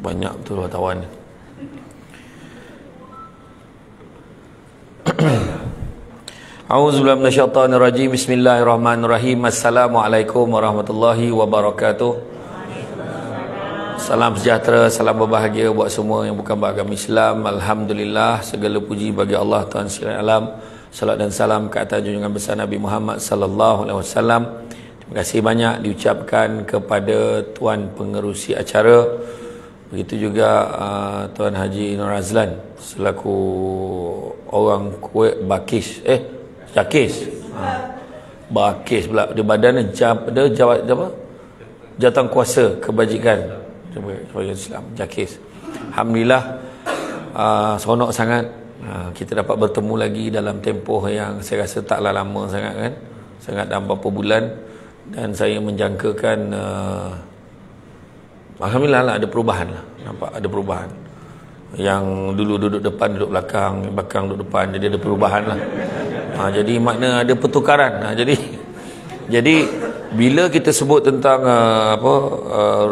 Banyak betul wartawan. A'udzubillahi minasyaitonirrajim. Bismillahirrahmanirrahim. Assalamualaikum warahmatullahi wabarakatuh. Salam sejahtera, salam berbahagia buat semua yang bukan beragama Islam. Alhamdulillah, segala puji bagi Allah Tuhan sekalian alam. Salat dan salam ke atas junjungan besar Nabi Muhammad sallallahu alaihi wasallam. Terima kasih banyak diucapkan kepada tuan pengerusi acara. Begitu juga Tuan Haji Nur Azlan selaku orang Kuwait Bakis. Jakis. Bakis pula. Dia badan dia jawatan kuasa kebajikan sebagai Islam. Jakis. Alhamdulillah, seronok sangat kita dapat bertemu lagi dalam tempoh yang saya rasa taklah lama sangat kan. Sangat dalam beberapa bulan. Dan saya menjangkakan alhamdulillah lah ada perubahan lah. Nampak ada perubahan. Yang dulu duduk depan duduk belakang, yang belakang duduk depan, jadi ada perubahan lah. Jadi makna ada pertukaran. Jadi bila kita sebut tentang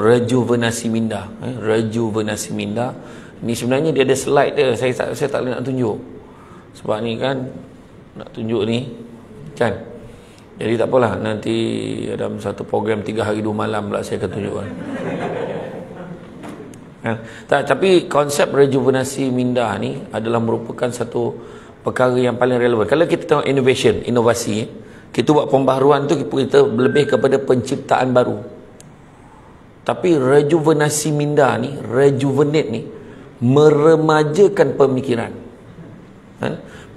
rejuvenasi minda, rejuvenasi minda, ni sebenarnya dia ada slide dia. Saya tak boleh nak tunjuk. Sebab ni kan nak tunjuk ni kan. Jadi tak apalah, nanti dalam satu program 3 hari 2 malam pula saya akan tunjukkan. Tapi konsep rejuvenasi minda ni adalah merupakan satu perkara yang paling relevan. Kalau kita tengok innovation, inovasi, kita buat pembaharuan tu kita lebih kepada penciptaan baru. Tapi rejuvenasi minda ni, rejuvenate ni, meremajakan pemikiran.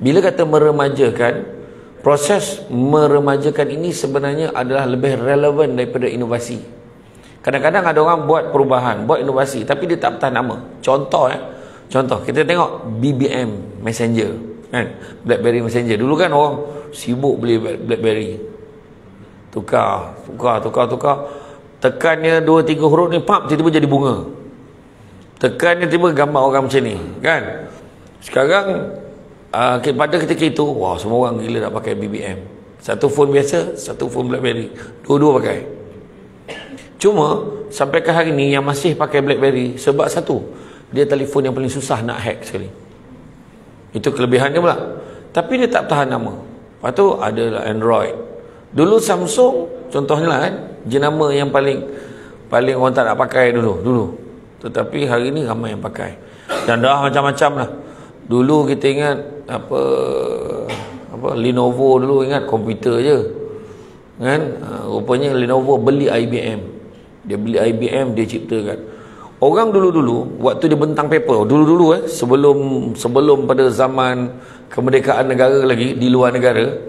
Bila kata meremajakan, proses meremajakan ini sebenarnya adalah lebih relevan daripada inovasi. Kadang-kadang ada orang buat perubahan, buat inovasi, tapi dia tak bertahan lama. Contoh, kita tengok BBM Messenger, kan? BlackBerry Messenger. Dulu kan orang sibuk beli BlackBerry. Tukar. Tekannya 2-3 huruf ni, pap, tiba-tiba jadi bunga. Tekannya tiba gambar orang macam ni, kan? Sekarang pada ketika itu, wah, semua orang gila nak pakai BBM. Satu phone biasa, satu phone BlackBerry. Dua-dua pakai. Cuma sampai ke hari ni yang masih pakai BlackBerry sebab satu, dia telefon yang paling susah nak hack sekali. Itu kelebihannya pula. Tapi dia tak tahan lama. Lepas tu ada Android. Dulu Samsung contohnya lah kan, jenama yang paling orang tak nak pakai dulu. Tetapi hari ni ramai yang pakai. Dan dah macam-macam lah. Dulu kita ingat apa Lenovo dulu, ingat komputer je kan. Rupanya Lenovo beli IBM. Dia beli IBM, dia ciptakan. Orang dulu waktu dia bentang paper, dulu sebelum pada zaman kemerdekaan negara lagi di luar negara,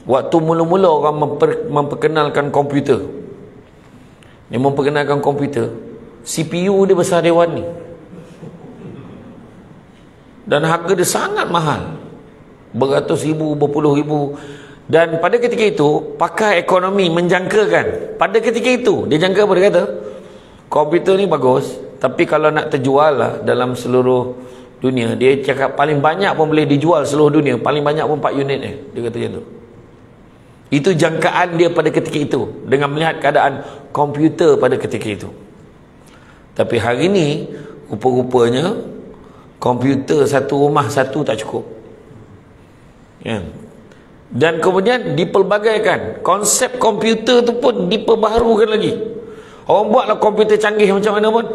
waktu mula-mula orang memperkenalkan komputer. Dia memperkenalkan komputer, CPU dia besar dewan ni. Dan harga dia sangat mahal, beratus ribu, berpuluh ribu. Dan pada ketika itu pakar ekonomi menjangkakan, pada ketika itu dia jangka apa? Dia kata komputer ni bagus, tapi kalau nak terjual lah dalam seluruh dunia, dia cakap paling banyak pun boleh dijual seluruh dunia, paling banyak pun 4 unit dia kata macam tu. Itu jangkaan dia pada ketika itu dengan melihat keadaan komputer pada ketika itu. Tapi hari ni rupa-rupanya komputer satu rumah satu tak cukup, ya. Dan kemudian dipelbagaikan, konsep komputer tu pun diperbaharukan lagi. Orang buatlah komputer canggih macam mana pun,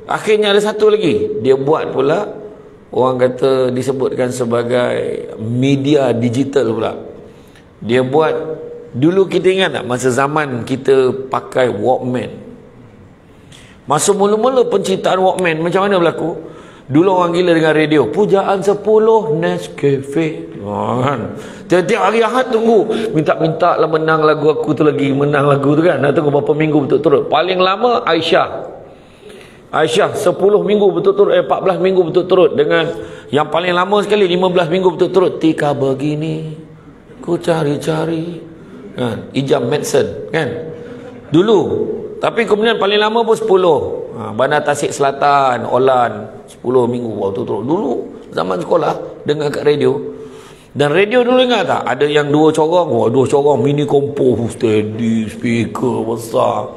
akhirnya ada satu lagi dia buat pula, orang kata disebutkan sebagai media digital pula. Dia buat, dulu kita ingat tak masa zaman kita pakai Walkman? Masa mula-mula penciptaan Walkman macam mana berlaku? Dulu orang gila dengan radio, pujaan 10 Nescafe kan. Tiap-tiap hari Ahad tunggu, minta lah menang lagu aku tu lagi, menang lagu tu kan. Nak tunggu berapa minggu berturut-turut. Paling lama Aisyah 10 minggu berturut-turut, 14 minggu berturut-turut. Dengan yang paling lama sekali 15 minggu berturut-turut. Tika begini ku cari-cari kan, Ijam Madsen kan dulu. Tapi kemudian paling lama pun 10. Bandar Tasik Selatan, Olan, 10 minggu berturut-turut. Dulu zaman sekolah dengar kat radio. Dan radio dulu ingat tak? Ada yang 2 corong, 2 corong mini kompo, steady, speaker besar.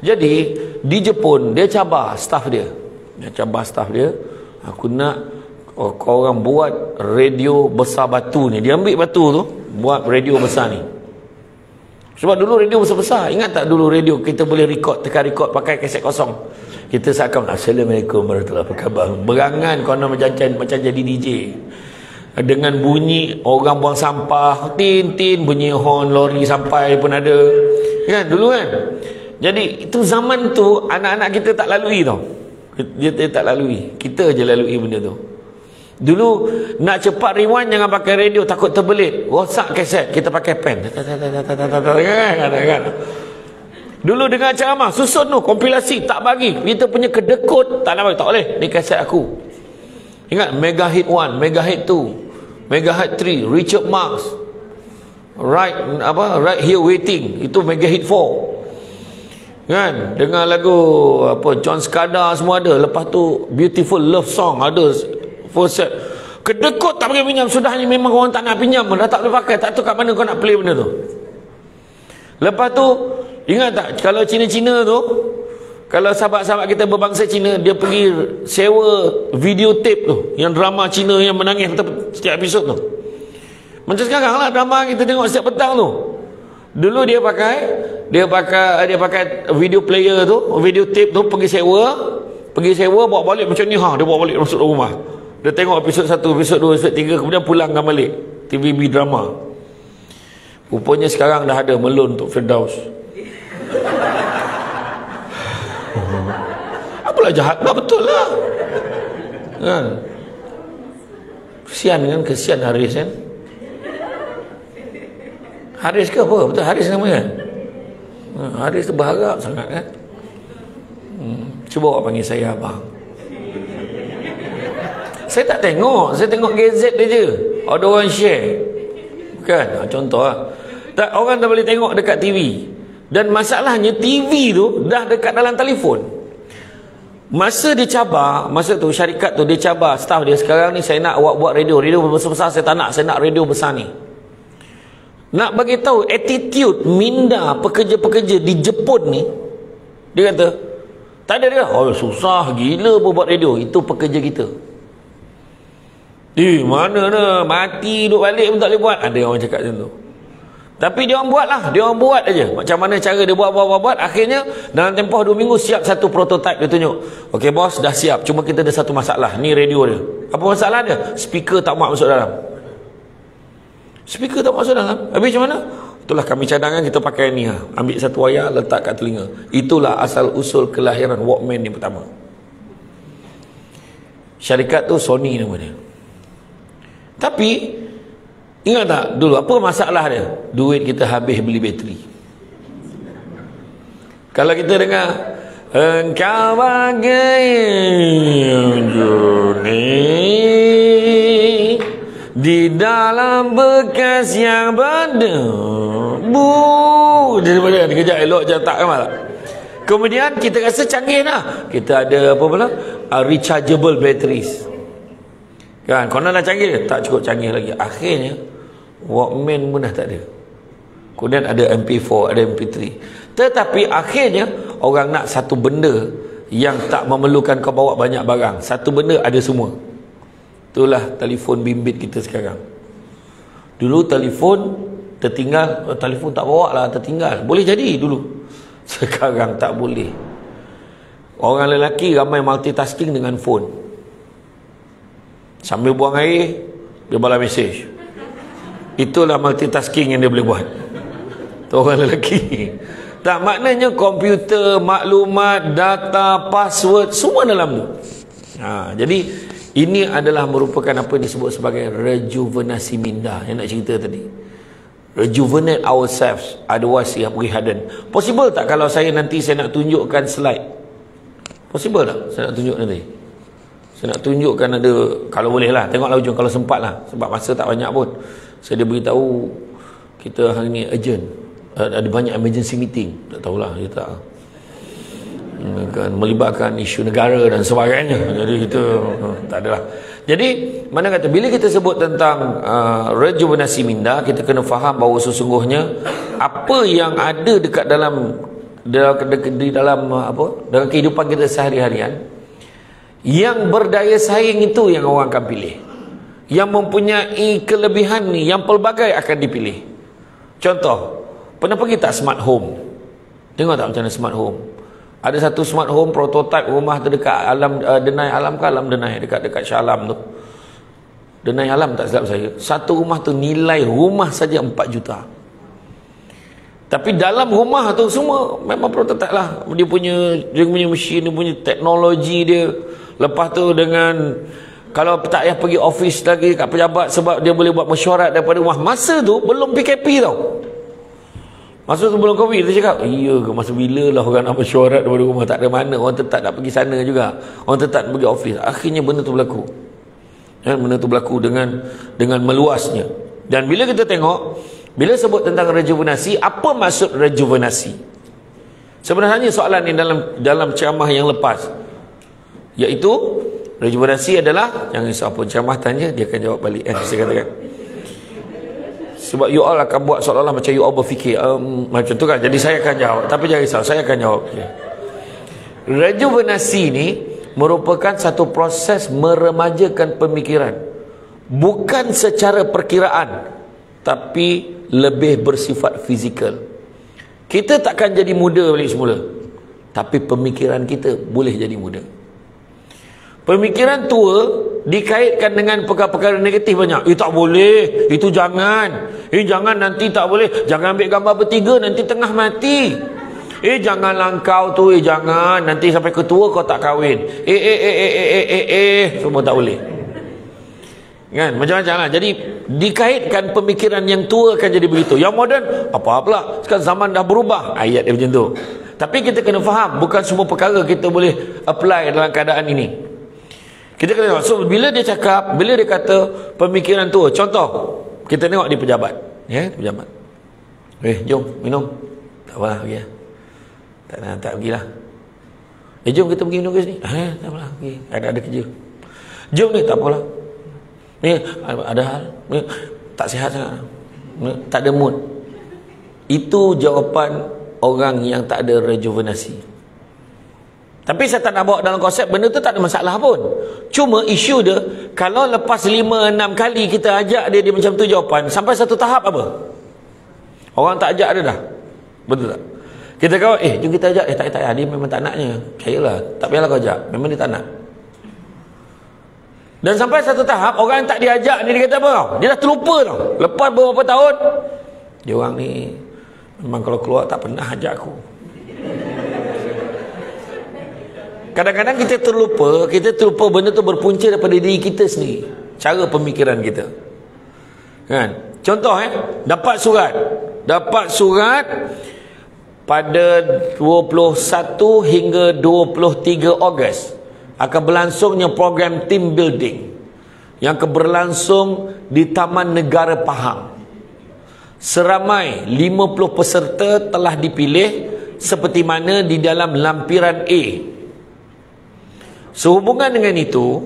Jadi di Jepun dia cabar staff dia. cabar staf dia, aku nak kau orang buat radio besar batu ni. Dia ambil batu tu, buat radio besar ni. Sebab dulu radio besar-besar. Ingat tak dulu radio kita boleh tekan record pakai kaset kosong. Kita seakan Assalamualaikum warahmatullahi wabarakatuh. Berangan konon macam jadi DJ. Dengan bunyi orang buang sampah, tin bunyi horn lori sampai pun ada. Kan dulu kan. Jadi itu zaman tu anak-anak kita tak lalui tau. Dia tak lalui. Kita je lalui benda tu. Dulu nak cepat rewind jangan pakai radio, takut terbelit. Rosak kaset, kita pakai pen. Dulu dengar ceramah susun tu kompilasi tak bagi. Kita punya kedekut tak nak bagi, tak boleh. Ni kaset aku. Ingat Mega Hit 1, Mega Hit 2, Mega Hit 3, Richard Marx. Right Here Waiting, itu Mega Hit 4. Kan? Dengar lagu John Skada semua ada. Lepas tu Beautiful Love Song ada. Full set. Kedekut tak boleh pinjam. Sudah ni memang orang tak nak pinjam, dah tak boleh pakai. Tak tahu kat mana kau nak play benda tu. Lepas tu ingat tak, kalau Cina-Cina tu, kalau sahabat-sahabat kita berbangsa Cina, dia pergi sewa videotape tu, yang drama Cina yang menangis setiap episod tu. Macam sekarang lah drama kita tengok setiap petang tu. Dulu dia pakai video player tu, videotape tu, pergi sewa bawa balik macam ni. Dia bawa balik masuk rumah. Dia tengok episod 1, episod 2, episod 3, kemudian pulangkan balik TVB drama. Rupanya sekarang dah ada melon untuk Firdaus. Apalah jahat lah, betul lah kan. Kesian Haris kan. Haris ke apa? Betul Haris namanya kan. Haris tu berharap sangat kan. Cuba awak panggil saya abang. Saya tak tengok, saya tengok gadget dia je. Ada orang share. Bukan, contoh lah. Tak, orang dah boleh tengok dekat TV. Dan masalahnya TV tu dah dekat dalam telefon. Masa tu syarikat tu dia cabar staff dia, sekarang ni saya nak awak buat radio besar-besar, saya tak nak, saya nak radio besar ni. Nak bagi tahu attitude minda pekerja-pekerja di Jepun ni. Dia kata, tak ada dia. Susah gila buat radio. Itu pekerja kita. Mana dah mati duduk balik pun tak boleh buat. Ada orang cakap macam tu. Tapi dia orang buat lah. Dia orang buat aja. Macam mana cara dia buat. Akhirnya dalam tempoh 2 minggu siap satu prototype dia tunjuk. Okey bos, dah siap. Cuma kita ada satu masalah. Ni radio dia. Apa masalah dia? Speaker tak muat masuk dalam. Speaker tak masuk dalam. Habis macam mana? Itulah kami cadangan, kita pakai ni. Ambil satu wayar, letak kat telinga. Itulah asal usul kelahiran Walkman yang pertama. Syarikat tu Sony nama dia. Tapi ingat tak dulu apa masalah dia? Duit kita habis beli bateri. Kalau kita dengar engkau bagai juni di dalam bekas yang berdebu. Daripada dia kejap elok je tak kan. Kemudian kita rasa canggih lah. Kita ada apa pula? Rechargeable batteries. Kan, konon dah canggih, tak cukup canggih lagi. Akhirnya Walkman pun dah tak ada. Kemudian ada MP4, ada MP3. Tetapi akhirnya orang nak satu benda yang tak memerlukan kau bawa banyak barang. Satu benda ada semua. Itulah telefon bimbit kita sekarang. Dulu telefon tertinggal, telefon tak bawa lah, tertinggal. Boleh jadi dulu. Sekarang tak boleh. Orang lelaki ramai multitasking dengan phone. Sambil buang air, dia balas mesej. Itulah multitasking yang dia boleh buat. Itu orang lelaki. Tak, maknanya komputer, maklumat, data, password, semua dalam tu. Jadi ini adalah merupakan apa yang disebut sebagai rejuvenasi minda yang nak cerita tadi. Rejuvenate ourselves, otherwise rehadan. Possible tak kalau nanti saya nak tunjukkan slide? Possible tak saya nak tunjuk nanti? Saya nak tunjukkan ada, kalau boleh lah, tengoklah ujung kalau sempat lah, sebab masa tak banyak pun. Saya dia beritahu kita hari ni urgent, ada banyak emergency meeting, tak tahulah dia tak kan, melibatkan isu negara dan sebagainya. Jadi kita tak adalah. Jadi mana kata bila kita sebut tentang rejuvenasi minda, kita kena faham bahawa sesungguhnya apa yang ada dekat dalam kehidupan kita sehari-harian, Yang berdaya saing itu yang orang akan pilih. Yang mempunyai kelebihan ni, yang pelbagai akan dipilih. Contoh, pernah pergi tak smart home? Tengok tak macam mana smart home? Ada satu smart home prototype rumah tu dekat alam Denai Alam ke Alam Denai, dekat Shah Alam tu. Denai Alam tak silap saya. Satu rumah tu nilai rumah saja 4 juta. Tapi dalam rumah tu semua memang prototype lah. Dia punya mesin, dia punya teknologi dia. Lepas tu dengan, kalau tak payah pergi office lagi kat pejabat, sebab dia boleh buat mesyuarat daripada rumah. Masa tu belum PKP tau. Masa tu belum COVID. Dia cakap, iya ke masa bila lah orang nak mesyuarat daripada rumah? Tak ada mana, orang tetap nak pergi sana juga, orang tetap nak pergi office. Akhirnya benda tu berlaku. Benda tu berlaku dengan meluasnya. Dan bila kita tengok, bila sebut tentang rejuvenasi, apa maksud rejuvenasi? Sebenarnya soalan ni dalam ceramah yang lepas, iaitu rejuvenasi adalah, jangan siapa ceramah tanya, dia akan jawab balik. Saya katakan, sebab you all akan buat seolah-olah macam you all berfikir macam tu kan. Jadi saya akan jawab, tapi jangan risau, saya akan jawab. Rejuvenasi ni merupakan satu proses meremajakan pemikiran, bukan secara perkiraan, tapi lebih bersifat fizikal. Kita takkan jadi muda balik semula, tapi pemikiran kita boleh jadi muda. Pemikiran tua dikaitkan dengan perkara-perkara negatif banyak. Tak boleh, itu jangan. Jangan, nanti tak boleh. Jangan ambil gambar bertiga, nanti tengah mati. Janganlah kau tu, jangan, nanti sampai ketua kau tak kahwin. Semua tak boleh. Kan, macam-macam lah. Jadi dikaitkan pemikiran yang tua akan jadi begitu. Yang moden, apa pula? Sekarang zaman dah berubah. Ayat dia macam tu. Tapi kita kena faham, bukan semua perkara kita boleh apply dalam keadaan ini. Kita kena tengok. So bila dia cakap, bila dia kata pemikiran tua, contoh kita tengok di pejabat, pejabat. Jom minum. Tak apalah, pergi lah. Tak pergilah. Jom kita pergi minum ke sini. Tak apalah, pergi. Ada kerja. Jom ni, tak apalah. Ni ada hal. Ni tak sihat sangat. Tak ada mood. Itu jawapan orang yang tak ada rejuvenasi. Tapi saya tak nak bawa dalam konsep benda tu tak ada masalah pun. Cuma isu dia, kalau lepas 5-6 kali kita ajak dia macam tu jawapan, sampai satu tahap apa? Orang tak ajak dia dah. Betul tak? Kita kata, jom kita ajak. Tak, dia memang tak naknya. Percayalah, tak payahlah kau ajak. Memang dia tak nak. Dan sampai satu tahap, orang yang tak diajak ni, dia kata apa tau? Dia dah terlupa tau. Lepas beberapa tahun, dia orang ni memang kalau keluar tak pernah ajak aku. Kadang-kadang kita terlupa benda tu berpunca daripada diri kita sendiri, cara pemikiran kita. Kan? Contoh dapat surat pada 21 hingga 23 Ogos akan berlangsungnya program team building yang akan berlangsung di Taman Negara Pahang. Seramai 50 peserta telah dipilih seperti mana di dalam lampiran A. Sehubungan dengan itu,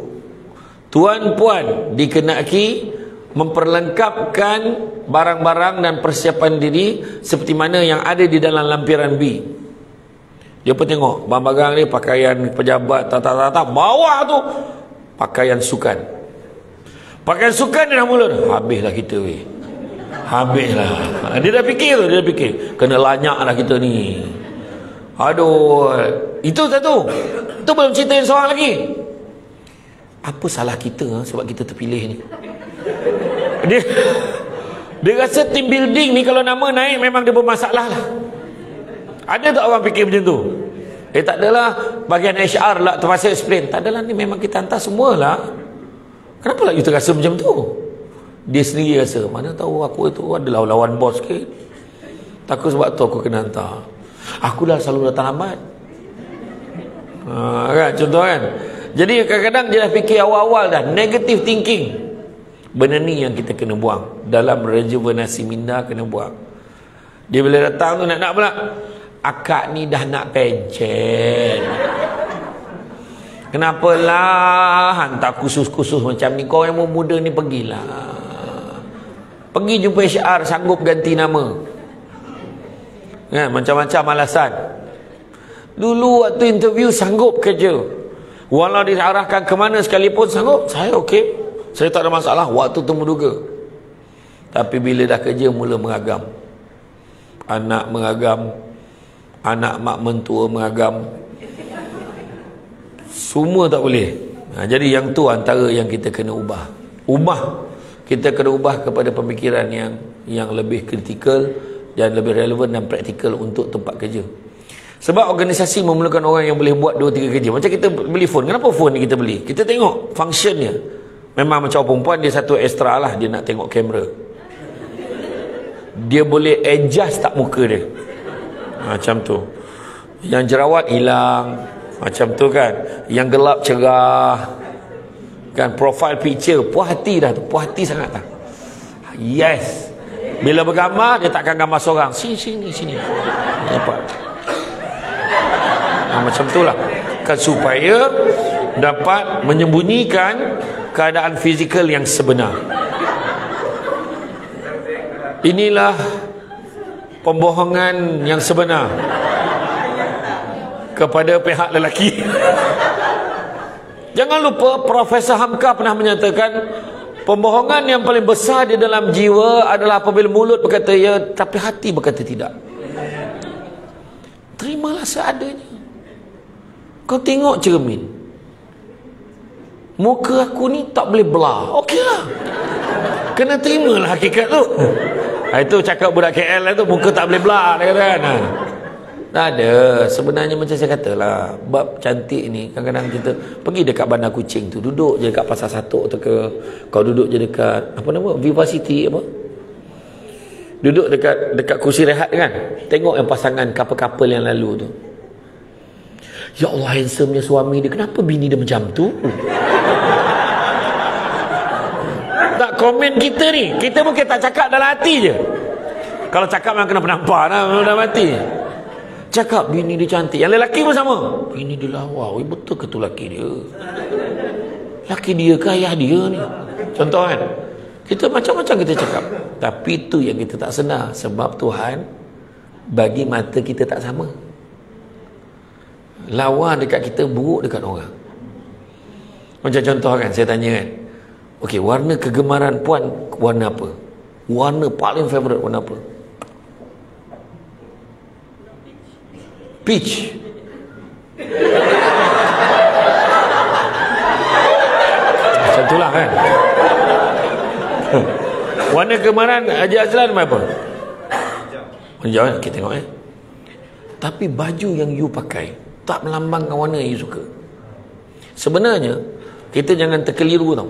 tuan-puan dikenaki memperlengkapkan barang-barang dan persiapan diri seperti mana yang ada di dalam lampiran B. Dia pun tengok barang-barang ni, pakaian pejabat, bawah tu pakaian sukan. Pakaian sukan dia dah mula, habislah kita weh. Habislah. Dia dah fikir, kena lanyak lah kita ni. Aduh, itu satu. Itu belum cerita yang seorang lagi. Apa salah kita sebab kita terpilih ni? Dia rasa team building ni kalau nama naik memang dia bermasalah lah. Ada tak orang fikir macam tu? Tak adalah, bagian HR lah terpaksa explain. Tak adalah, ni memang kita hantar semualah. Kenapa lah you terasa macam tu? Dia sendiri rasa, mana tahu aku itu adalah lawan bos ke? Takut sebab tu aku kena hantar. Aku dah selalu datang lambat. Kan, contoh kan. Jadi kadang-kadang dia dah fikir awal-awal dah, negative thinking. Benda ni yang kita kena buang. Dalam rejuvenasi minda kena buang. Dia bila datang tu nak pula, akak ni dah nak pencen. Kenapalah hantar khusus-khusus macam ni? Kau yang muda ni pergilah. Pergi jumpa HR, sanggup ganti nama. Macam-macam alasan. Dulu waktu interview sanggup kerja. Walau diarahkan ke mana sekalipun, sanggup. Saya okey, saya tak ada masalah. Waktu tu menduga. Tapi bila dah kerja, mula mengagam. Anak mengagam, anak mak mentua mengagam, semua tak boleh. Jadi yang tu antara yang kita kena ubah. Kita kena ubah kepada pemikiran yang lebih kritikal dan lebih relevan dan praktikal untuk tempat kerja. Sebab organisasi memerlukan orang yang boleh buat 2-3 kerja. Macam kita beli phone. Kenapa phone ni kita beli? Kita tengok functionnya. Memang macam perempuan, dia satu extra lah, dia nak tengok kamera. Dia boleh adjust tak muka dia. Macam tu. Yang jerawat hilang, macam tu kan. Yang gelap cerah kan. Profile picture, puas hati dah tu. Puas hati sangat dah. Yes. Bila bergambar, dia takkan gambar seorang. Sini. Dapat. Macam tu lah kan, supaya dapat menyembunyikan keadaan fizikal yang sebenar. Inilah pembohongan yang sebenar kepada pihak lelaki. Jangan lupa Profesor Hamka pernah menyatakan, pembohongan yang paling besar di dalam jiwa adalah apabila mulut berkata ya tapi hati berkata tidak. Terimalah seadanya. Kau tengok cermin, muka aku ni tak boleh blur. Okeylah, kena terimalah hakikat tu. Itu cakap budak KL lah tu, muka tak boleh blur, dia kata kan. Tak ada. Sebenarnya macam saya kata lah, bab cantik ni kadang-kadang kita pergi dekat bandar kucing tu, duduk je dekat pasar Satok tu ke, kau duduk je dekat apa nama, Vivacity apa, duduk dekat kursi rehat kan, tengok yang pasangan couple-couple yang lalu tu. Ya Allah, handsome-nya suami dia. Kenapa bini dia macam tu? Tak komen kita ni. Kita mungkin tak cakap dalam hati je. Kalau cakap memang kena penampak dalam hati. Cakap bini dia cantik. Yang lelaki pun sama. Bini dia lawa. Betul ke tu laki dia? Laki dia ke ayah dia ni? Contoh kan. Kita macam-macam kita cakap. Tapi itu yang kita tak sedar. Sebab Tuhan bagi mata kita tak sama. Lawa dekat kita, buruk dekat orang. Macam contoh kan, saya tanya kan, okey, warna kegemaran puan warna apa? Warna paling favourite warna apa? Peach. Macam itulah kan. Warna kegemaran Haji Azlan apa? Hijau kan, kita tengok Tapi baju yang you pakai tak melambangkan warna yang you suka. Sebenarnya kita jangan terkeliru tau.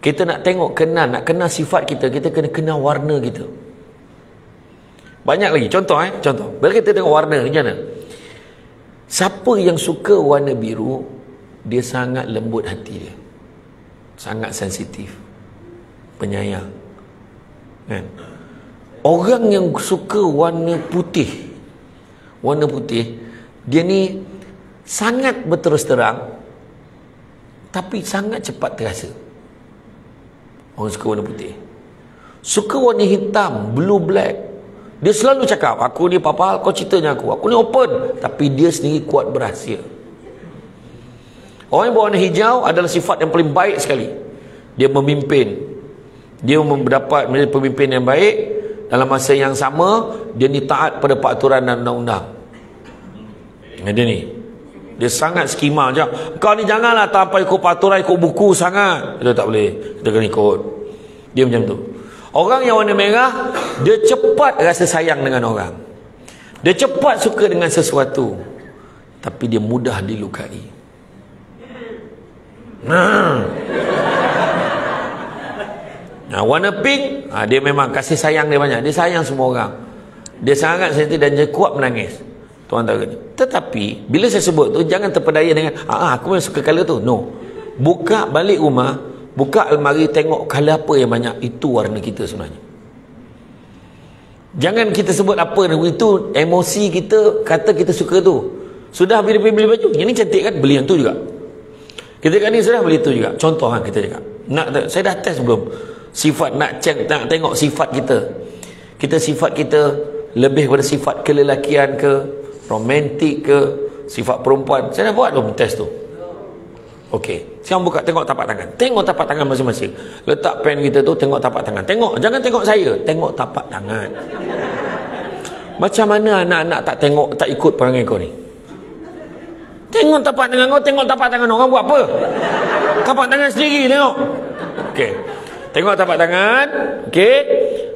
Kita nak tengok, nak kenal sifat kita, kita kena kenal warna kita. Banyak lagi contoh contoh. Bila kita tengok warna macam mana? Siapa yang suka warna biru, dia sangat lembut hati dia, sangat sensitif, penyayang kan? Orang yang suka warna putih, dia ni sangat berterus terang, tapi sangat cepat terasa. Orang suka warna putih. Suka warna hitam, blue black, dia selalu cakap, aku ni apa-apa, kau cerita dengan aku ni open. Tapi dia sendiri kuat berahsia. Orang yang berwarna hijau adalah sifat yang paling baik sekali. Dia memimpin, dia mendapat menjadi pemimpin yang baik. Dalam masa yang sama, dia ni taat pada peraturan dan undang-undang. Dia sangat skema je. Kau ni janganlah tanpa ikut peraturan, ikut buku sangat. Itu tak boleh. Kita kena ikut. Dia macam tu. Orang yang warna merah, dia cepat rasa sayang dengan orang. Dia cepat suka dengan sesuatu. Tapi dia mudah dilukai. Nah, warna pink, dia memang kasih sayang dia banyak. Dia sayang semua orang. Dia sangat sensitif dan dia kuat menangis. Tuan antaranya. Tetapi bila saya sebut tu, jangan terpedaya dengan aku memang suka colour tu. No. Buka balik rumah, buka almari, tengok colour apa yang banyak. Itu warna kita sebenarnya. Jangan kita sebut apa itu emosi kita, kata kita suka tu. Sudah beli baju, yang ni cantik kan, beli yang tu juga. Kita kan ni sudah beli tu juga. Contoh kan kita cakap. Saya dah test belum? Sifat nak tengok sifat kita. Sifat kita lebih pada sifat kelelakian ke, romantik ke, sifat perempuan. Saya dah buat belum test tu? Okey, sekarang buka, tengok tapak tangan. Tengok tapak tangan masing-masing. Letak pen kita tu, tengok tapak tangan. Tengok, jangan tengok saya, tengok tapak tangan. Macam mana anak-anak tak tengok, tak ikut perangai kau ni? Tengok tapak tangan kau, tengok tapak tangan orang buat apa? Tapak tangan sendiri tengok. Okey. Tengok tapak tangan. Okey.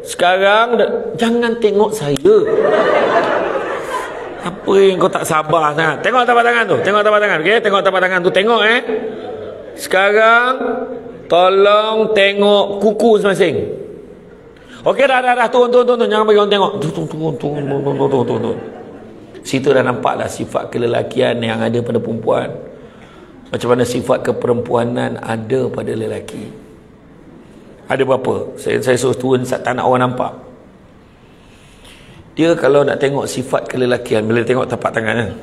Sekarang jangan tengok saya. Apa yang kau tak sabar sangat? Tengok tapak tangan tu. Tengok tapak tangan. Okey, tengok tapak tangan tu. Tengok Sekarang tolong tengok kuku masing-masing. Okey, dah. Turun. Jangan bagi orang tengok. Turun. Situ dah nampak dah sifat kelelakian yang ada pada perempuan. Macam mana sifat keperempuanan ada pada lelaki. Ada berapa? Saya suruh turun tak nak orang nampak. Dia kalau nak tengok sifat kelelakian, bila tengok tapak tangan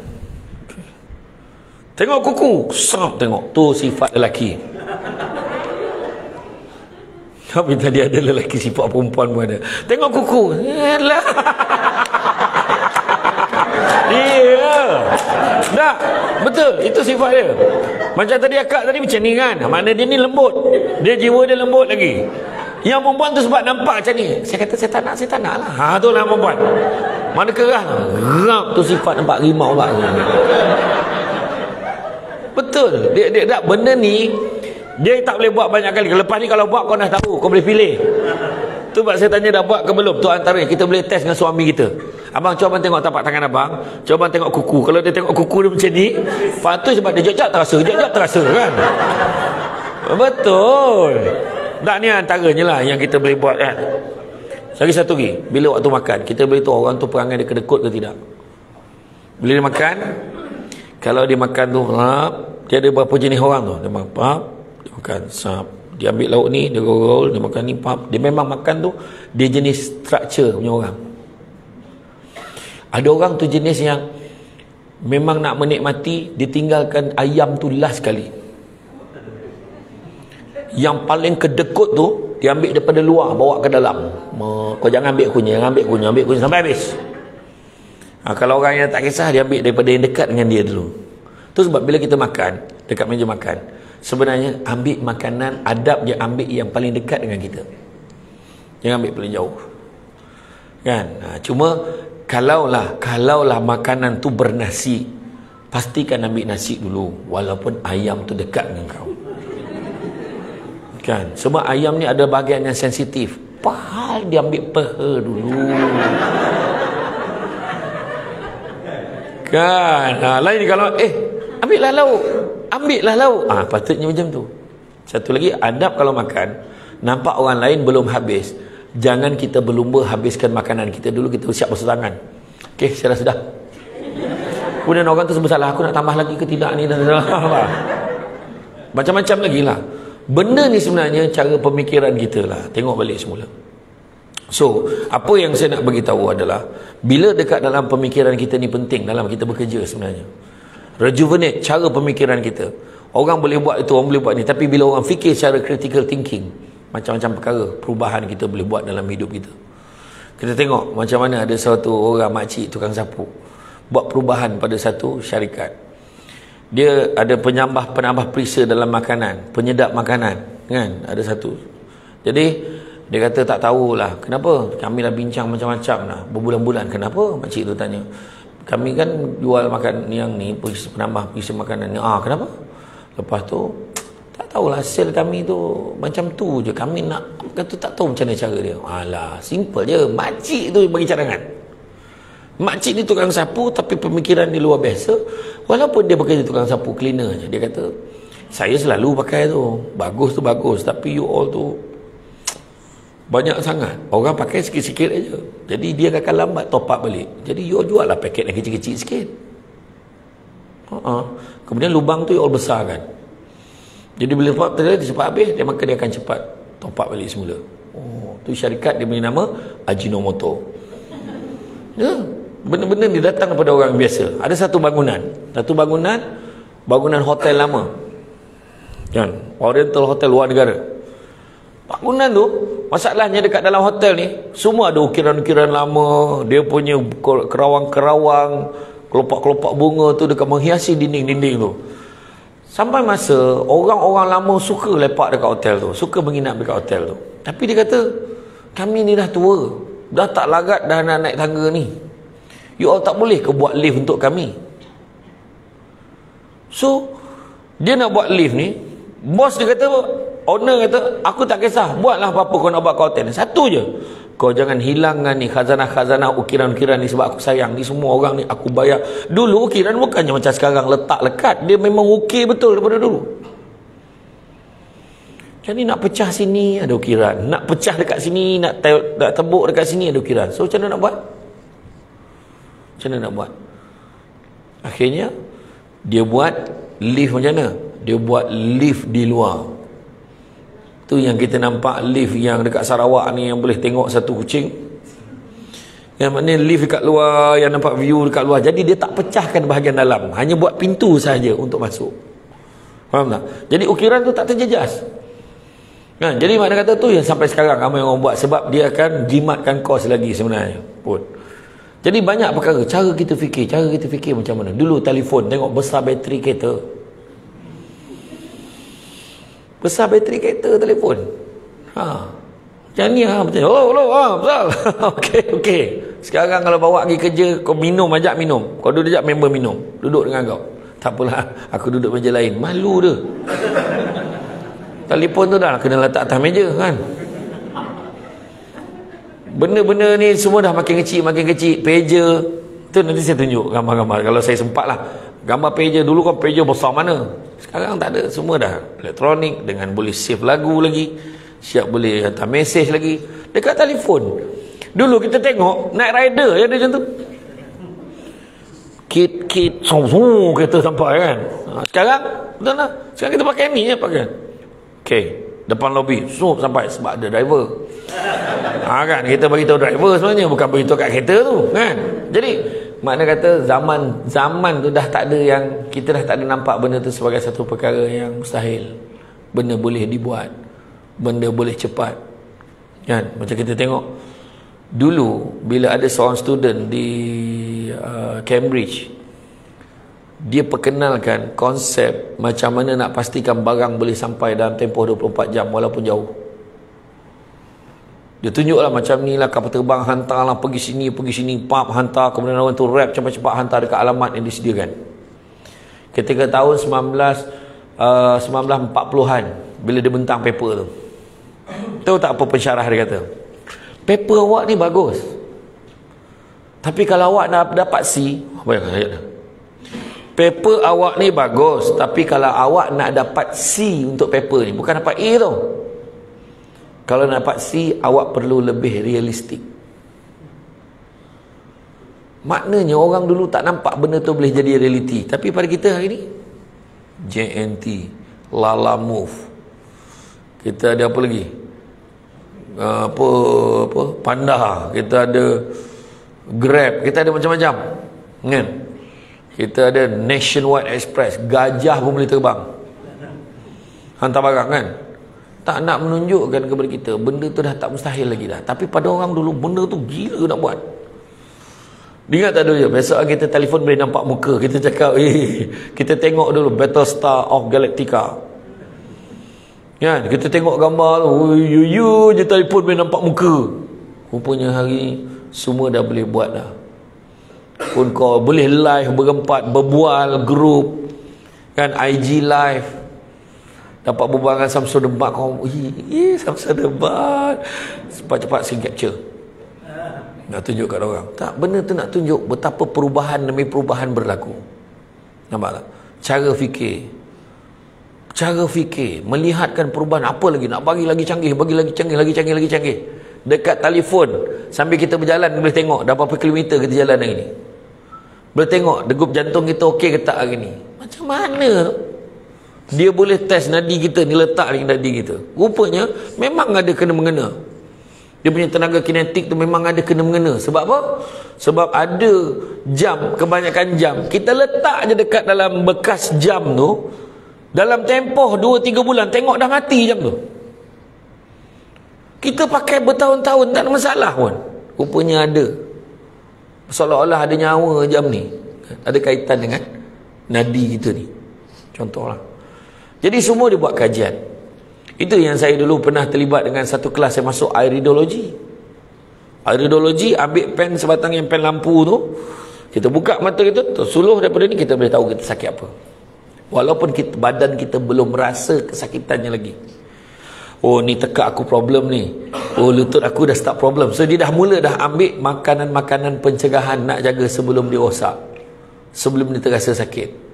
tengok kuku, tengok tu sifat lelaki. Tapi tadi ada lelaki sifat perempuan pun ada. Tengok kuku, yalah. Iya. Dah, betul, itu sifat dia. Macam tadi akak tadi macam ni kan. Mana dia ni lembut. Dia jiwa dia lembut lagi. Yang perempuan tu sebab nampak macam ni. Saya kata saya tak nak lah. Tu lah perempuan. Mana kerah rap tu sifat nampak rimau lah. Betul. Dia benda ni dia tak boleh buat banyak kali. Lepas ni kalau buat kau dah tahu, kau boleh pilih. Tu sebab saya tanya dah buat ke belum. Tu antara kita boleh test dengan suami kita. Abang cuba tengok tapak tangan abang, cuba tengok kuku. Kalau dia tengok kuku dia macam ni, patut sebab dia jejak terasa kan. Betul. Tak, ni antaranya lah yang kita boleh buat kan. Lagi satu lagi, bila waktu makan kita boleh tahu orang tu perangai dia kedekut ke tidak. Bila dia makan, kalau dia makan tu dia ada berapa jenis orang tu. Dia makan sap, dia ambil lauk ni, dia roll, dia makan ni pap. Dia memang makan tu dia jenis structure punya orang. Ada orang tu jenis yang memang nak menikmati, ditinggalkan ayam tu last sekali. Yang paling kedekut tu dia ambil daripada luar bawa ke dalam. Kau jangan ambil kunyit sampai habis. Kalau orang yang tak kisah, dia ambil daripada yang dekat dengan dia dulu. Tu sebab bila kita makan dekat meja makan, sebenarnya ambil makanan, adab je ambil yang paling dekat dengan kita. Jangan ambil paling jauh. Kan? Cuma kalaulah makanan tu bernasi, pastikan ambil nasi dulu walaupun ayam tu dekat dengan kau. Kan? Sebab ayam ni ada bahagian yang sensitif. Pahal dia ambil peha dulu. Kan? Lain kalau ambillah lauk. Patutnya macam tu. Satu lagi, adab kalau makan, nampak orang lain belum habis, jangan kita berlumba habiskan makanan kita dulu, kita siap basuh tangan. Okey, saya dah sudah. Kemudian orang tu bersalah, aku nak tambah lagi ke tidak ni dan macam-macam lagi lah. Benda ni sebenarnya cara pemikiran kita lah. Tengok balik semula. So, apa yang saya nak beritahu adalah, bila dekat dalam pemikiran kita ni penting dalam kita bekerja sebenarnya. Rejuvenate cara pemikiran kita. Orang boleh buat itu, orang boleh buat ni. Tapi bila orang fikir secara critical thinking, macam-macam perkara, perubahan kita boleh buat dalam hidup kita. Kita tengok macam mana ada satu orang makcik tukang sapu buat perubahan pada satu syarikat. Dia ada penambah perisa dalam makanan, penyedap makanan kan, ada satu. Jadi dia kata tak tahulah kenapa, kami dah bincang macam-macam lah berbulan-bulan. Kenapa? Makcik tu tanya, kami kan jual makan yang ni, penambah perisa makanan ni. Kenapa? Lepas tu tak tahulah, sel kami tu macam tu je, kami nak kata tak tahu macam mana cara dia. Alah, simple je, makcik tu bagi cadangan. Makcik ni tukang sapu tapi pemikiran dia luar biasa. Walaupun dia bekerja tukang sapu cleaner je, dia kata saya selalu pakai tu bagus, tapi you all tu banyak sangat, orang pakai sikit-sikit aja. Jadi dia akan lambat top up balik. Jadi you all jual lah paket yang kecil-kecil sikit. Kemudian lubang tu you all besarkan. Jadi bila dia cepat habis, maka dia akan cepat top up balik semula. Tu syarikat dia beri nama Ajinomoto. Ya, benda-benda ni datang daripada orang biasa. Ada satu bangunan hotel lama kan, Oriental Hotel luar negara. Bangunan tu, masalahnya dekat dalam hotel ni semua ada ukiran-ukiran lama. Dia punya kerawang-kerawang, kelopak-kelopak bunga tu dekat menghiasi dinding-dinding tu. Sampai masa orang-orang lama suka lepak dekat hotel tu, suka menginap dekat hotel tu. Tapi dia kata, kami ni dah tua, dah tak larat dah nak naik tangga ni. You all tak boleh ke buat lift untuk kami? So dia nak buat lift ni, bos dia kata, owner kata, aku tak kisah, buatlah apa-apa kau nak buat kat hotel ni. Satu je, kau jangan hilangkan ni khazanah-khazanah ukiran-ukiran ni, sebab aku sayang ni semua orang ni aku bayar. Dulu ukiran bukannya macam sekarang letak lekat, dia memang ukir betul daripada dulu. Jadi nak pecah sini ada ukiran, nak pecah dekat sini, nak tebuk dekat sini ada ukiran. So macam mana nak buat? Macam mana nak buat? Akhirnya dia buat lift macam mana? Dia buat lift di luar. Tu yang kita nampak lift yang dekat Sarawak ni, yang boleh tengok satu kucing. Yang mana lift dekat luar, yang nampak view dekat luar. Jadi dia tak pecahkan bahagian dalam, hanya buat pintu saja untuk masuk. Faham tak? Jadi ukiran tu tak terjejas. Kan? Jadi makna kata tu yang sampai sekarang ramai orang buat, sebab dia akan jimatkan kos lagi sebenarnya pun. Jadi banyak perkara, cara kita fikir macam mana. Dulu telefon, tengok besar bateri kereta. Besar bateri kereta telefon. Macam ni macam besar. Okey. Sekarang kalau bawa pergi kerja, kau minum, ajak minum. Kau duduk ajak member minum, duduk dengan kau. Tak apalah, aku duduk meja lain. Malu dia. Telefon tu dah kena letak atas meja kan. Benda-benda ni semua dah makin kecil. Pager tu nanti saya tunjuk gambar-gambar kalau saya sempat lah. Gambar pager dulu kan, pager besar mana. Sekarang tak ada, semua dah elektronik, dengan boleh save lagu lagi, siap boleh hantar mesej lagi dekat telefon. Dulu kita tengok naik rider ya, dia macam tu, kit kereta sampai kan. Sekarang betul tak? Sekarang kita pakai ni je, pakai depan lobi sampai, sebab ada driver. Kan kita bagi tahu driver sebenarnya, bukan bagi tahu kat kereta tu kan. Jadi makna kata zaman tu dah tak ada, yang kita dah tak ada nampak benda tu sebagai satu perkara yang mustahil. Benda boleh dibuat, benda boleh cepat kan. Macam kita tengok dulu bila ada seorang student di Cambridge, dia perkenalkan konsep macam mana nak pastikan barang boleh sampai dalam tempoh 24 jam walaupun jauh. Dia tunjuklah macam ni lah, kapal terbang hantarlah pergi sini, pap hantar, kemudian orang tu wrap cepat-cepat hantar dekat alamat yang disediakan. Ketika tahun 1940-an bila dia bentang paper tu, tahu tak apa pensyarah dia kata? Paper awak ni bagus, tapi kalau awak nak dapat C, apa yang ayat dia? Paper awak ni bagus, tapi kalau awak nak dapat C untuk paper ni, bukan dapat A tau. Kalau nak dapat C, awak perlu lebih realistik. Maknanya orang dulu tak nampak benda tu boleh jadi realiti. Tapi pada kita hari ni, JNT, Lala Move, kita ada apa lagi? Panda, kita ada Grab, kita ada macam-macam kan? Kita ada Nationwide Express, gajah pun boleh terbang hantar barang kan. Tak nak menunjukkan kepada kita benda tu dah tak mustahil lagi dah. Tapi pada orang dulu benda tu gila nak buat. Ingat tak dulu, besok kita telefon boleh nampak muka, kita cakap kita tengok dulu Battlestar of Galactica kan, kita tengok gambar tu, je telefon boleh nampak muka. Rupanya hari ni semua dah boleh buat dah. Pun kau boleh live berempat, berbual grup kan, IG live, dapat berbual dengan Samsung Debat. Kau Samsung Debat, cepat-cepat screen capture, nak tunjuk kat orang. Tak, benda tu nak tunjuk betapa perubahan demi perubahan berlaku. Nampak tak? Cara fikir melihatkan perubahan. Apa lagi nak bagi lagi canggih, lagi canggih. Dekat telefon sambil kita berjalan boleh tengok dah berapa kilometer kita jalan hari ni. Boleh tengok degup jantung kita okey ke tak hari ni. Macam mana dia boleh test nadi kita ni, letak ni nadi kita. Rupanya memang ada kena-mengena. Dia punya tenaga kinetik tu memang ada kena-mengena. Sebab apa? Sebab ada jam, kebanyakan jam kita letak je dekat dalam bekas jam tu, dalam tempoh 2-3 bulan tengok dah mati jam tu. Kita pakai bertahun-tahun tak ada masalah pun. Rupanya ada, seolah-olah ada nyawa jam ni, ada kaitan dengan nadi kita ni. Contohlah Jadi semua dia buat kajian. Itu yang saya dulu pernah terlibat dengan satu kelas, saya masuk iridologi. Iridologi, ambil pen sebatang yang pen lampu tu, kita buka mata kita, tersuluh daripada ni kita boleh tahu kita sakit apa. Walaupun badan kita belum rasa kesakitannya lagi. Oh, ni tekak aku problem ni. Oh, lutut aku dah start problem. So dia dah mula dah ambil makanan-makanan pencegahan nak jaga sebelum dia rosak, sebelum dia terasa sakit.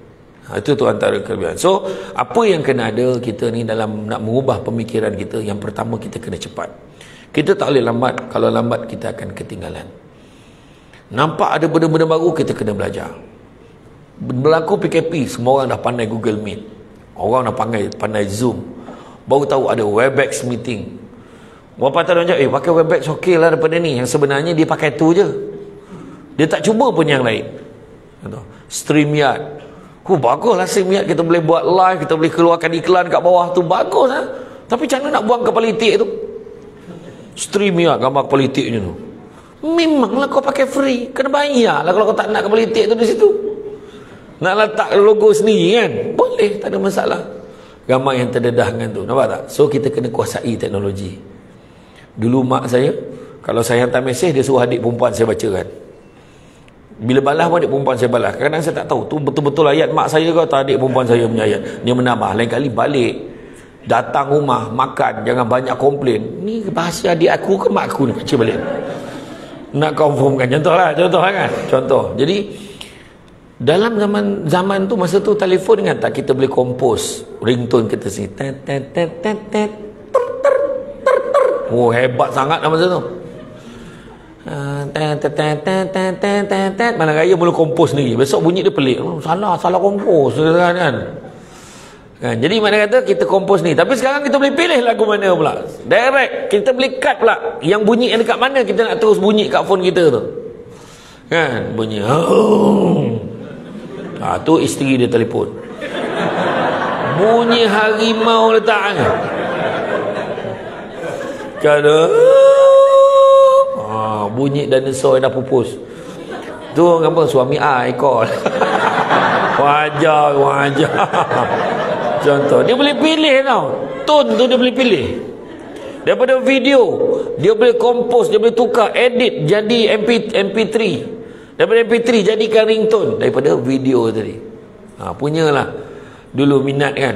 Itu tu antara kelebihan. So apa yang kena ada kita ni dalam nak mengubah pemikiran kita, yang pertama kita kena cepat. Kita tak boleh lambat. Kalau lambat kita akan ketinggalan. Nampak ada benda-benda baru, kita kena belajar. Berlaku PKP, semua orang dah pandai Google Meet, orang dah pandai Zoom. Baru tahu ada Webex meeting. Berapa tahun macam, pakai Webex okey lah daripada ni. Yang sebenarnya dia pakai tu je, dia tak cuba pun yang lain. StreamYard, bagus lah StreamYard. Kita boleh buat live, kita boleh keluarkan iklan kat bawah tu, bagus lah. Tapi macam mana nak buang kepala itik tu? StreamYard, gambar kepala itiknya tu. Memanglah kau pakai free, kena bayar lah kalau kau tak nak kepala itik tu di situ. Nak letak logo sendiri kan, boleh, tak ada masalah. Gambar yang terdedah dengan tu, nampak tak? So kita kena kuasai teknologi. Dulu mak saya, kalau saya hantar mesej, dia suruh adik perempuan saya bacakan. Bila balas pun adik perempuan saya balas. Kadang-kadang saya tak tahu tu betul-betul ayat mak saya ke atau adik perempuan saya punya ayat. Dia menambah. Lain kali balik, datang rumah, makan, jangan banyak komplain. Ni bahasa adik aku ke mak aku ni? Baca balik. Nak confirmkan. Contoh kan? Contoh. Jadi dalam zaman tu, masa tu telefon kan tak, kita boleh compose ringtone kita sini. Oh, hebat sangat lah masa tu. Mana raya mula compose sendiri. Besok bunyi dia pelik. Salah compose kan. Jadi mana kata kita compose ni. Tapi sekarang kita boleh pilih lagu mana pula. Direct. Kita boleh cut pula. Yang bunyi yang dekat mana kita nak terus bunyi kat phone kita tu. Kan? Bunyi. Tu isteri dia telefon. Bunyi harimau letaknya. Kada. Bunyi dinosaur yang dah pupus. Tu apa? Suami call. Wajar. Contoh. Dia boleh pilih tau. Tone tu dia boleh pilih. Daripada video, dia boleh compose, dia boleh tukar, edit jadi MP3. Daripada MP3 jadikan ringtone daripada video tadi. Punyalah. Dulu minat kan.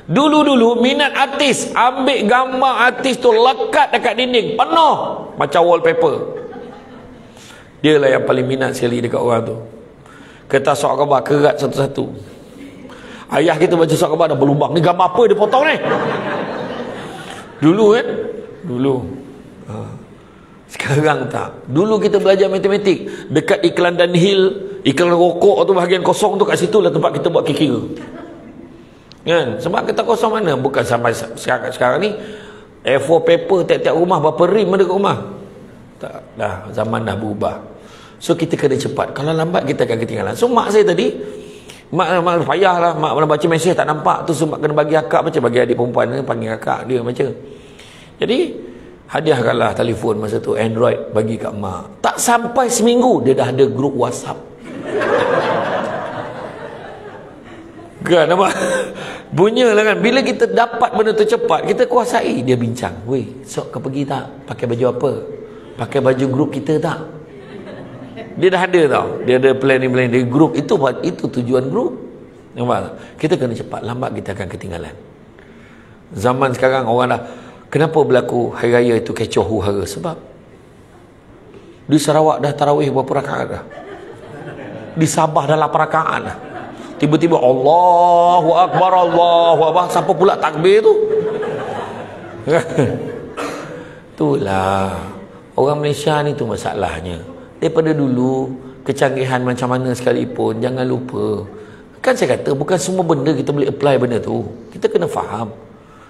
Dulu minat artis, ambil gambar artis tu lekat dekat dinding, penuh macam wallpaper. Dia lah yang paling minat sekali dekat orang tu. Kertas surat khabar kerat satu-satu. Ayah kita baca surat khabar dah berlubang. Ni gambar apa dia potong ni? Dulu kan? Dulu. Sekarang tak. Dulu kita belajar matematik, dekat iklan Dunhill, iklan rokok tu bahagian kosong tu, kat situ lah tempat kita buat kira. Kan? Sebab kertas kosong mana? Bukan sampai sekarang ni A4 paper tiap-tiap rumah, berapa rim ada kat rumah? Tak, dah zaman dah berubah. So kita kena cepat. Kalau lambat kita akan ketinggalan. So mak saya tadi, mak payah lah, mak baca mesej tak nampak tu, sebab kena bagi akak baca, bagi adik perempuan ni panggil akak dia baca. Jadi hadiahkanlah telefon masa tu, Android, bagi kat mak. Tak sampai seminggu dia dah ada grup WhatsApp. Kan nampak? Bunyalah kan. Bila kita dapat benda tu cepat, kita kuasai. Dia bincang, weh, sok kau pergi tak? Pakai baju apa? Pakai baju grup kita tak? Dia dah ada tau. Dia ada planning dia grup itu tujuan grup. Nampak? Kita kena cepat, lambat kita akan ketinggalan. Zaman sekarang orang dah, kenapa berlaku hari raya itu kecoh huru-hara? Sebab di Sarawak dah tarawih berapa rakaat dah? Di Sabah dah 8 rakaat dah. Tiba-tiba Allahu Akbar, siapa pula takbir tu? Itulah orang Malaysia ni tu masalahnya. Daripada dulu kecanggihan macam mana sekalipun, jangan lupa, kan saya kata bukan semua benda kita boleh apply benda tu. Kita kena faham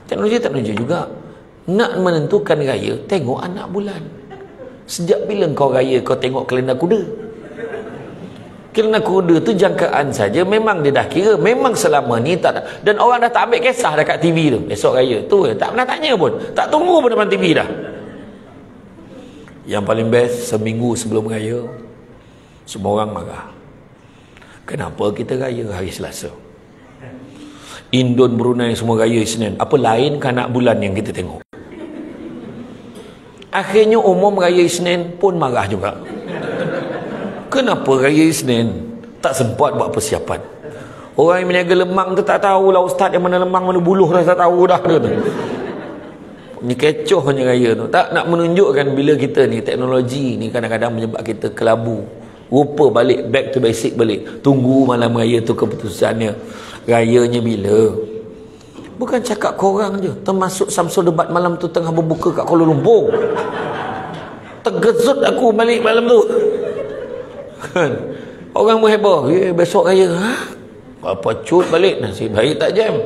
teknologi juga. Nak menentukan raya, tengok anak bulan. Sejak bila kau raya kau tengok kalender kuda? Kalender kuda tu jangkaan saja. Memang dia dah kira, memang selama ni tak ada. Dan orang dah tak ambil kisah dekat TV tu esok raya tu, tak pernah tanya pun, tak tunggu pun depan TV dah. Yang paling best, seminggu sebelum raya semua orang marah. Kenapa kita raya hari Selasa? Indon, Brunei semua raya Isnin. Apa lain kan anak bulan yang kita tengok? Akhirnya umum raya Isnin pun marah juga. Kenapa raya Isnin tak sempat buat persiapan? Orang yang meniaga lemang tu tak tahulah ustaz yang mana lemang mana buluh dah tak tahu dah dia tu. Ni kecohnya raya tu. Tak nak menunjukkan bila kita ni teknologi ni kadang-kadang menyebab kita kelabu. Rupa balik back to basic balik. Tunggu malam raya tu keputusannya. Rayanya bila? Bukan cakap korang je, termasuk Samsul Debat malam tu tengah berbuka kat Kuala Lumpur. Tergezut aku balik malam tu. Orang berheboh, besok raya. Apa cut balik, nasib baik tak jam.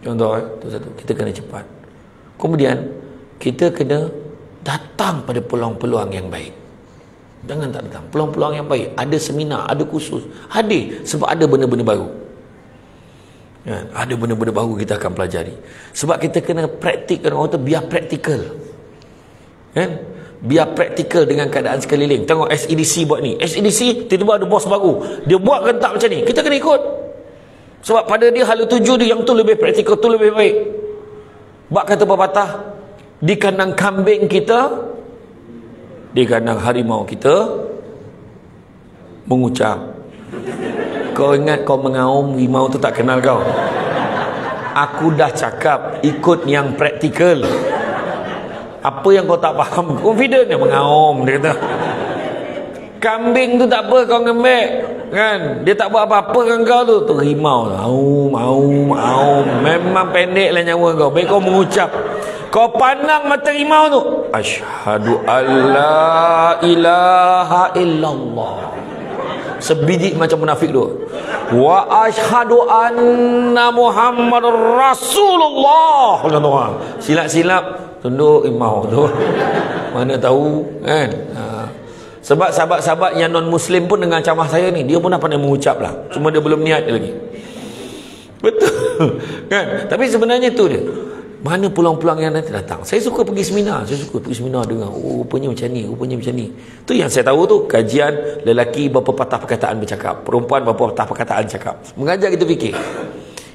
Contoh tu satu, kita kena cepat. Kemudian kita kena datang pada peluang-peluang yang baik. Jangan tak datang. Peluang-peluang yang baik, ada seminar, ada kursus, hadir sebab ada benda-benda baru. Ada benda-benda baru kita akan pelajari. Sebab kita kena praktikkan, orang tu biar praktikal. Biar praktikal dengan keadaan sekeliling. Tengok SEDC buat ni. SEDC tiba-tiba ada bos baru. Dia buat kan tak macam ni. Kita kena ikut. Sebab pada dia hala tuju dia yang tu lebih praktikal, tu lebih baik. Bak kata pepatah, di kandang kambing kita, di kandang harimau kita mengucap. Kau ingat kau mengaum, rimau tu tak kenal kau. Aku dah cakap ikut yang praktikal. Apa yang kau tak faham, confident dia mengaum, dia kata. Kambing tu tak apa kau ngembek, kan? Dia tak buat apa-apa dengan kau tu. Tu rimau tu. Aum. Memang pendek lah nyawa kau. Baik kau mengucap. Kau pandang mata rimau tu. Asyhadu alla ilaha illallah. Sebiji macam munafik tu. Wa asyhadu anna Muhammadar Rasulullah. Silap-silap tunduk imau tu. Mana tahu kan? Sebab sahabat-sahabat yang non muslim pun dengan camah saya ni, dia pun dah pandai mengucap lah. Cuma dia belum niat lagi. Betul. Kan? Tapi sebenarnya tu dia. Mana peluang-peluang yang nanti datang. Saya suka pergi seminar. Dengar, oh rupanya macam ni. Tu yang saya tahu tu, kajian lelaki berapa patah perkataan bercakap, perempuan berapa patah perkataan cakap. Mengajar kita fikir.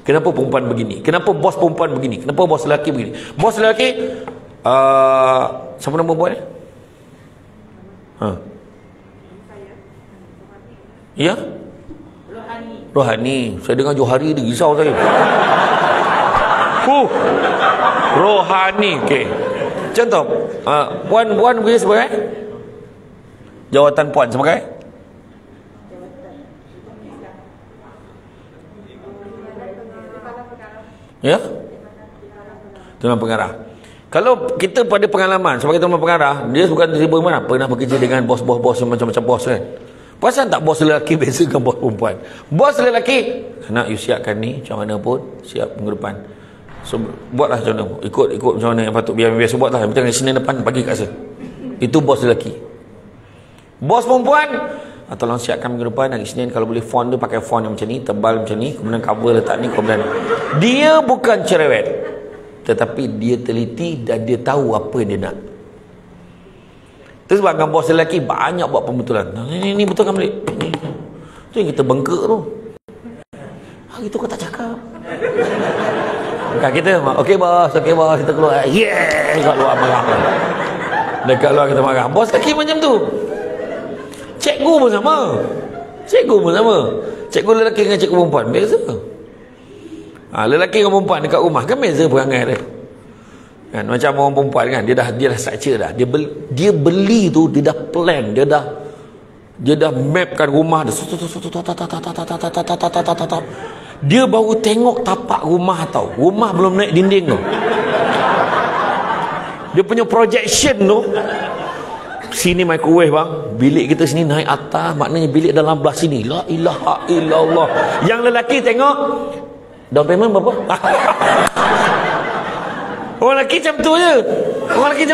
Kenapa perempuan begini? Kenapa bos perempuan begini? Kenapa bos lelaki begini? Bos lelaki, siapa nama perempuan ni? Ya? Rohani. Saya dengar Johari dia risau saya. Rohani. Okey. Contoh, puan boleh sebagai jawatan puan sebagai ya? Tuan pengarah. Kalau kita pada pengalaman sebagai tuan pengarah, dia bukan tiba-tiba mana pernah bekerja dengan bos-bos macam-macam bos kan. Perasan tak bos lelaki beza dengan bos perempuan? Bos lelaki, nak you siapkan ni macam mana pun, siap minggu depan. So, buatlah macam mana, ikut macam mana yang patut, biasa buatlah. Yang penting Senin depan bagi kat saya. Itu bos lelaki. Bos perempuan, tolong siapkan minggu depan hari Senin, kalau boleh font tu pakai font yang macam ni, tebal macam ni, kemudian cover letak ni, kemudian dia bukan cerewet, tetapi dia teliti dan dia tahu apa yang dia nak. Itu sebab dengan bos lelaki banyak buat pembetulan. Ni betulkan balik. Tu yang kita bengkak tu. Hari tu kau tak cakap. Bukan kita, okey bos, kita keluar. Dekat luar marah. Dekat luar kita marah. Bos lelaki macam tu. Cikgu pun sama. Cikgu lelaki dengan cikgu perempuan beza. Lelaki dengan perempuan dekat rumah kan beza perangai dia. Kan macam orang perempuan kan, dia dah structure dah. Dia beli tu, dia dah plan, dia dah mapkan rumah dia. Dia baru tengok tapak rumah tau. Rumah belum naik dinding tu. Dia punya projection tu. Sini microwave bang, bilik kita sini naik atas, maknanya bilik dalam belah sini. La ilaha illallah. Yang lelaki tengok down payment berapa? Orang lelaki macam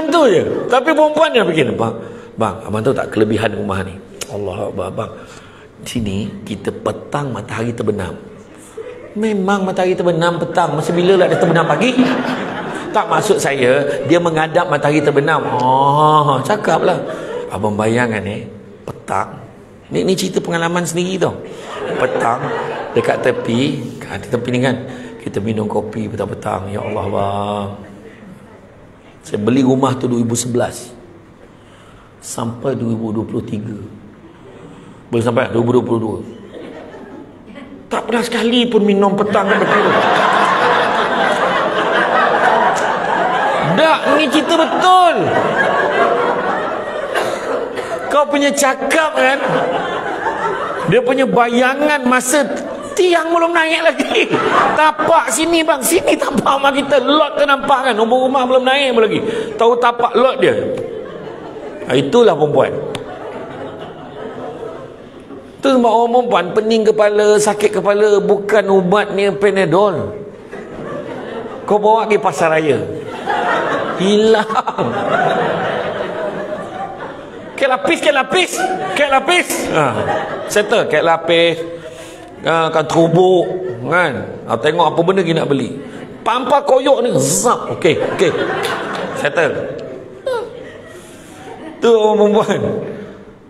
tu je. Tapi perempuan dia fikir, bang, abang tahu tak kelebihan rumah ni? Allah Akbar, bang. Sini kita petang matahari terbenam. Memang matahari terbenam petang. Masa bila lah dia terbenam pagi? Tak, maksud saya dia menghadap matahari terbenam. Cakaplah. Abang bayangkan petang. Ni cerita pengalaman sendiri tau. Petang Dekat tepi, di tepi ni kan, kita minum kopi petang-petang. Ya Allah bang, saya beli rumah tu 2011 sampai 2023, boleh sampai 2022, tak pernah sekali pun minum petang dan petang. Tak, ni cerita betul. Kau punya cakap kan, dia punya bayangan masa tiang belum naik lagi. Tapak sini bang, sini tapak rumah kita, lot tu nampak kan, nombor rumah belum naik lagi, tahu tapak lot dia. Itulah perempuan. Tu sebab orang perempuan pening kepala, sakit kepala, bukan ubatnya Panadol. Kau bawa pergi pasar raya, hilang. Kek lapis, settle kek lapis, kan terubuk kan, tengok apa benda kita nak beli, pampa koyok ni, zap, okey, settle. Tu orang perempuan.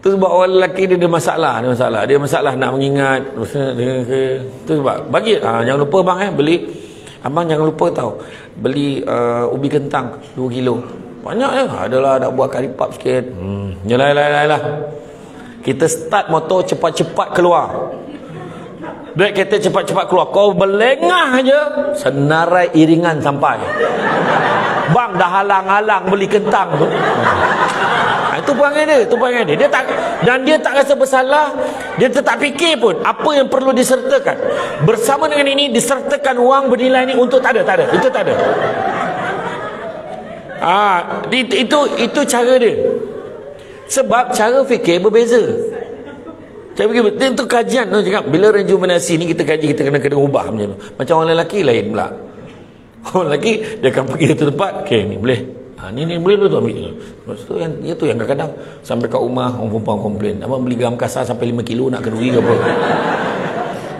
Tu sebab orang lelaki dia ada masalah, dia masalah nak mengingat. Tu sebab bagi jangan lupa bang beli, abang jangan lupa tahu beli ubi kentang 2 kilo. Banyak je. Adalah nak buat kari pap sikit. Yalah. Kita start motor cepat-cepat keluar. Duit kereta cepat-cepat keluar. Kau berlengah je, senarai iringan sampai. Bang dah halang-halang beli kentang tu. Itu perangai dia. Dia tak, dan dia tak rasa bersalah. Dia tak fikir pun apa yang perlu disertakan. Bersama dengan ini disertakan wang bernilai ni untuk tak ada. Itu tak ada. Itu cara dia. Sebab cara fikir berbeza. Cara fikir itu kajian tu cakap. Bila rejuvenasi ni kita kaji, kita kena ubah macam tu. Macam orang lelaki lain pula. Orang lelaki dia akan pergi satu tempat, okey ni boleh. Ni boleh tu ambil. Lepas tu yang itu yang kadang-kadang sampai kat rumah orang perempuan komplain, abang beli garam kasar sampai 5 kilo nak kenduri ke apa.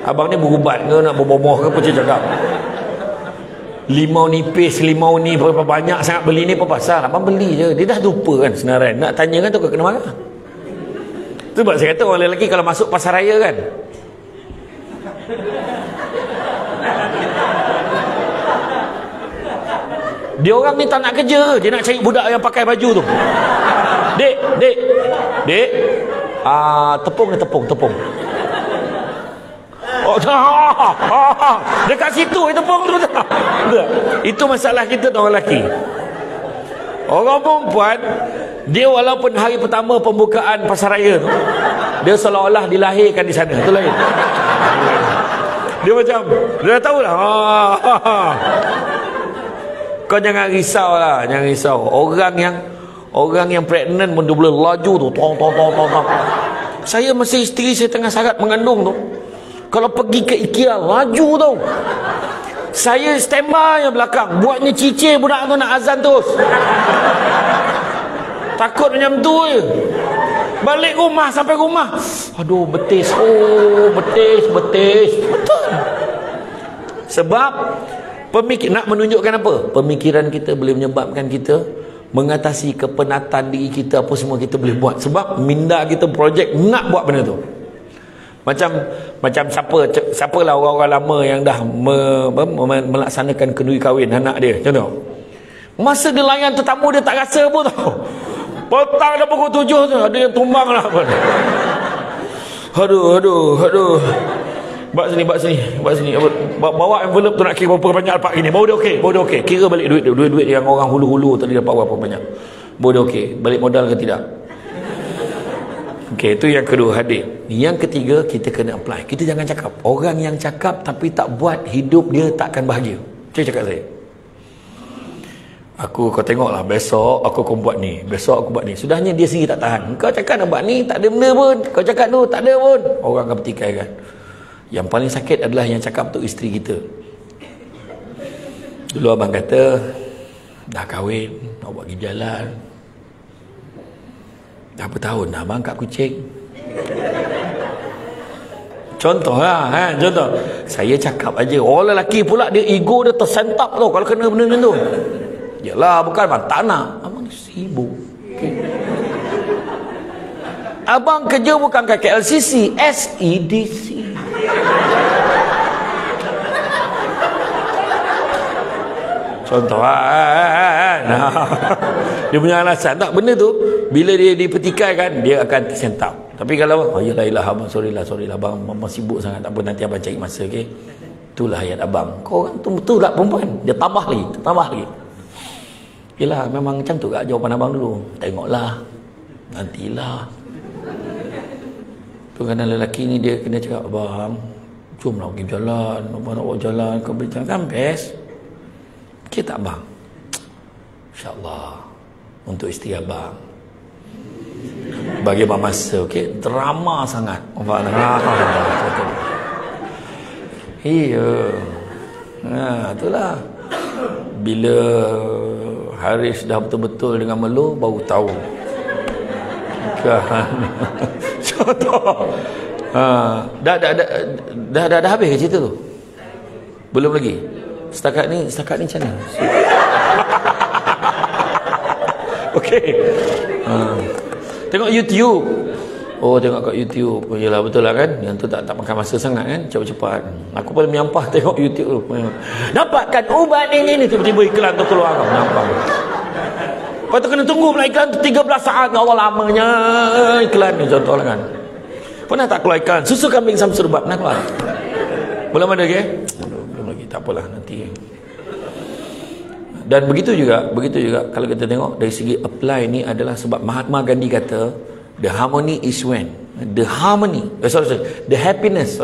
Abang ni berubat ke nak berbomoh ke apa cakap. Limau nipis, limau ni berapa banyak sangat beli ni apa pasal? Abang beli je. Dia dah lupa kan senarai. Nak tanya kan tu kena marah. Tu sebab saya kata orang lelaki kalau masuk pasar raya kan, dia orang ni tak nak kerja, dia nak cari budak yang pakai baju tu. Dek. Tepung. Dekat situ tepung tu. Itu masalah kita orang lelaki. Orang perempuan, dia walaupun hari pertama pembukaan pasar raya tu, dia seolah-olah dilahirkan di sana. Itu lain. Dia macam, dia dah tahu lah. Kau jangan risau lah, jangan risau. Orang yang pregnant pun dia boleh laju tu, tong. Saya masih isteri saya tengah sangat mengandung tu, kalau pergi ke IKEA laju tau. Saya standby yang belakang, buatnya cicir budak tu nak azan terus. Takut macam tu je. Balik rumah, sampai rumah, aduh betis. Betul. Sebab nak menunjukkan apa? Pemikiran kita boleh menyebabkan kita mengatasi kepenatan diri kita, apa semua kita boleh buat. Sebab minda kita projek nak buat benda tu. Macam siapalah orang-orang lama yang dah melaksanakan kenduri kahwin anak dia. Contoh, masa dia layan tetamu dia tak rasa pun tau. Petang dah pukul 7 tu ada yang tumbang lah. Aduh. Bak sini. Bawa envelope tu nak kira berapa banyak dapat gini. Baru dia okey. Kira balik duit yang orang hulu-hulu tadi dapat berapa banyak. Baru dia okey. Balik modal ke tidak? Okey, itu yang kedua, hadir. Yang ketiga, kita kena apply. Kita jangan cakap. Orang yang cakap tapi tak buat, hidup dia takkan bahagia. Saya cakap saya. Kau tengoklah besok aku buat ni. Besok aku buat ni. Sudahnya dia sendiri tak tahan. Kau cakap nak buat ni, tak ada benda pun. Kau cakap tu, tak ada pun. Orang akan bertikai kan. Yang paling sakit adalah yang cakap tu isteri kita. Dulu abang kata, dah kahwin, nak buat pergi jalan. Dah berapa tahun dah abang kat kucing. Contoh lah kan, contoh. Saya cakap aja. Orang lelaki pula dia ego dia tersentap tau kalau kena benda macam tu. Yalah, bukan abang tak nak. Abang sibuk. Okay. Abang kerja bukan kat KLCC, SEDC. Contoh kan. Dia punya alasan tak, benda tu bila dia dipertikai kan, dia akan tersentap. Tapi kalau yalah abang, sorry lah abang sibuk sangat, tak apa, nanti abang cari masa, okey. Itulah ayat abang. Kau orang tu betul tak perempuan? Dia tambah lagi. Yelah, memang macam tu kat jawapan abang dulu. Tengoklah, nantilah. Tu kadang lelaki ni dia kena cakap, abang, jomlah pergi jalan, abang nak buat jalan, kau berjalan kan best. Okey tak abang? InsyaAllah, untuk isteri abang, bagi abang masa, okey? Drama sangat. Iya. Itulah. Bila Haris dah betul-betul dengan Melo, baru tahu. Kan? Contoh. Dah habis ke cerita tu? Belum lagi? Setakat ni macam mana? Okey. Tengok YouTube. Oh, tengok kat YouTube. Oh, yelah, betul lah kan? Yang tu tak makan masa sangat kan? Cepat-cepat. Aku paling menyampah tengok YouTube tu. Dapatkan ubat ini. Tiba-tiba iklan tu keluar. Nampak. Lepas tu kena tunggu pula iklan tu 13 saat. Allah, lamanya iklan ni, contoh lah kan. Pernah tak keluar iklan susu kambing Samsul Bab? Pernah keluar? Belum ada ke? Belum lagi. Tak apalah, nanti. Dan begitu juga kalau kita tengok dari segi apply ni adalah sebab Mahatma Gandhi kata the harmony is when the happiness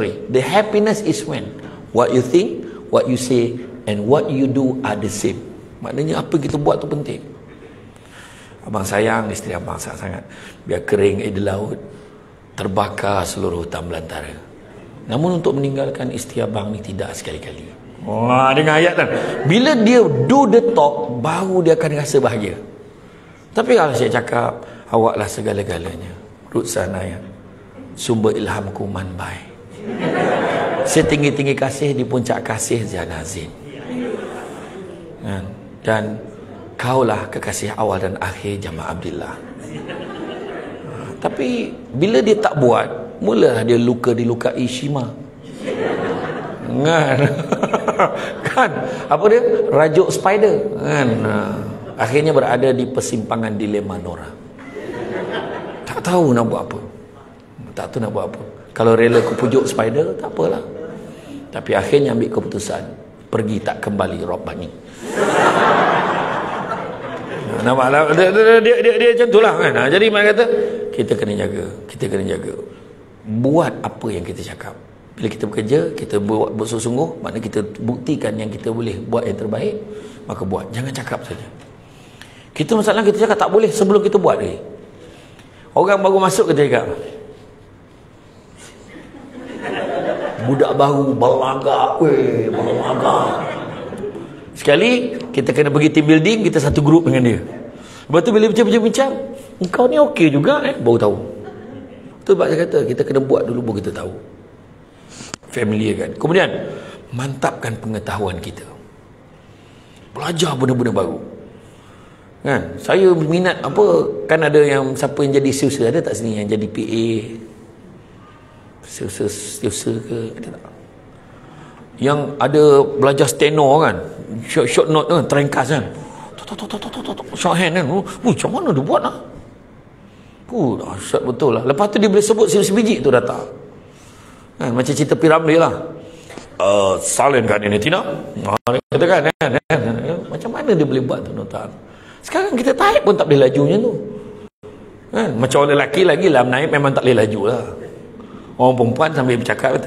is when what you think, what you say and what you do are the same. Maknanya apa kita buat tu penting. Abang sayang isteri abang sangat, biar kering di laut, terbakar seluruh hutan belantara, namun untuk meninggalkan isteri abang ni tidak sekali-kali. Wah, dengar ayat kan? Bila dia do the talk, baru dia akan rasa bahagia. Tapi kalau saya cakap, awaklah segala-galanya, Ruth Sanaya, sumber ilhamku manbai, setinggi-tinggi kasih di puncak kasih Zanazin, dan kaulah kekasih awal dan akhir Jamal Abdillah. Tapi bila dia tak buat, mulalah dia dilukai Shima. Kan apa dia, rajuk spider kan, akhirnya berada di persimpangan dilema Nora, tak tahu nak buat apa. Kalau rela ke pujuk spider, tak apalah, tapi akhirnya ambil keputusan pergi tak kembali Rabbani. Nampaklah dia macam itulah kan. Jadi mana kata kita kena jaga buat apa yang kita cakap. Bila kita bekerja, kita buat bersungguh-sungguh, maknanya kita buktikan yang kita boleh buat yang terbaik, maka buat. Jangan cakap saja. Masalah kita cakap tak boleh sebelum kita buat lagi. Orang baru masuk kita cakap, budak baru berlagak. Sekali kita kena pergi team building, kita satu grup dengan dia. Lepas tu bila bincang-bincang, engkau ni okey juga baru tahu. Tu sebab saya kata kita kena buat dulu baru kita tahu. Familiar kan. Kemudian mantapkan pengetahuan kita, belajar benda-benda baru kan. Saya minat apa, kan ada yang siapa yang jadi sales, ada tak sini yang jadi PA sales ke, ada tak yang ada belajar steno kan, short note kan, terengkas kan, shorthand kan. Macam mana dia buat lah, dahsyat betul lah. Lepas tu dia boleh sebut sebiji tu data kan, macam cerita Piramli lah. Salin kan ini Tina, kata kan, macam mana dia boleh buat tu nota. Sekarang kita taip pun tak boleh laju macam tu kan. Macam orang lelaki lagi lah naik memang tak boleh laju lah. Orang perempuan sambil bercakap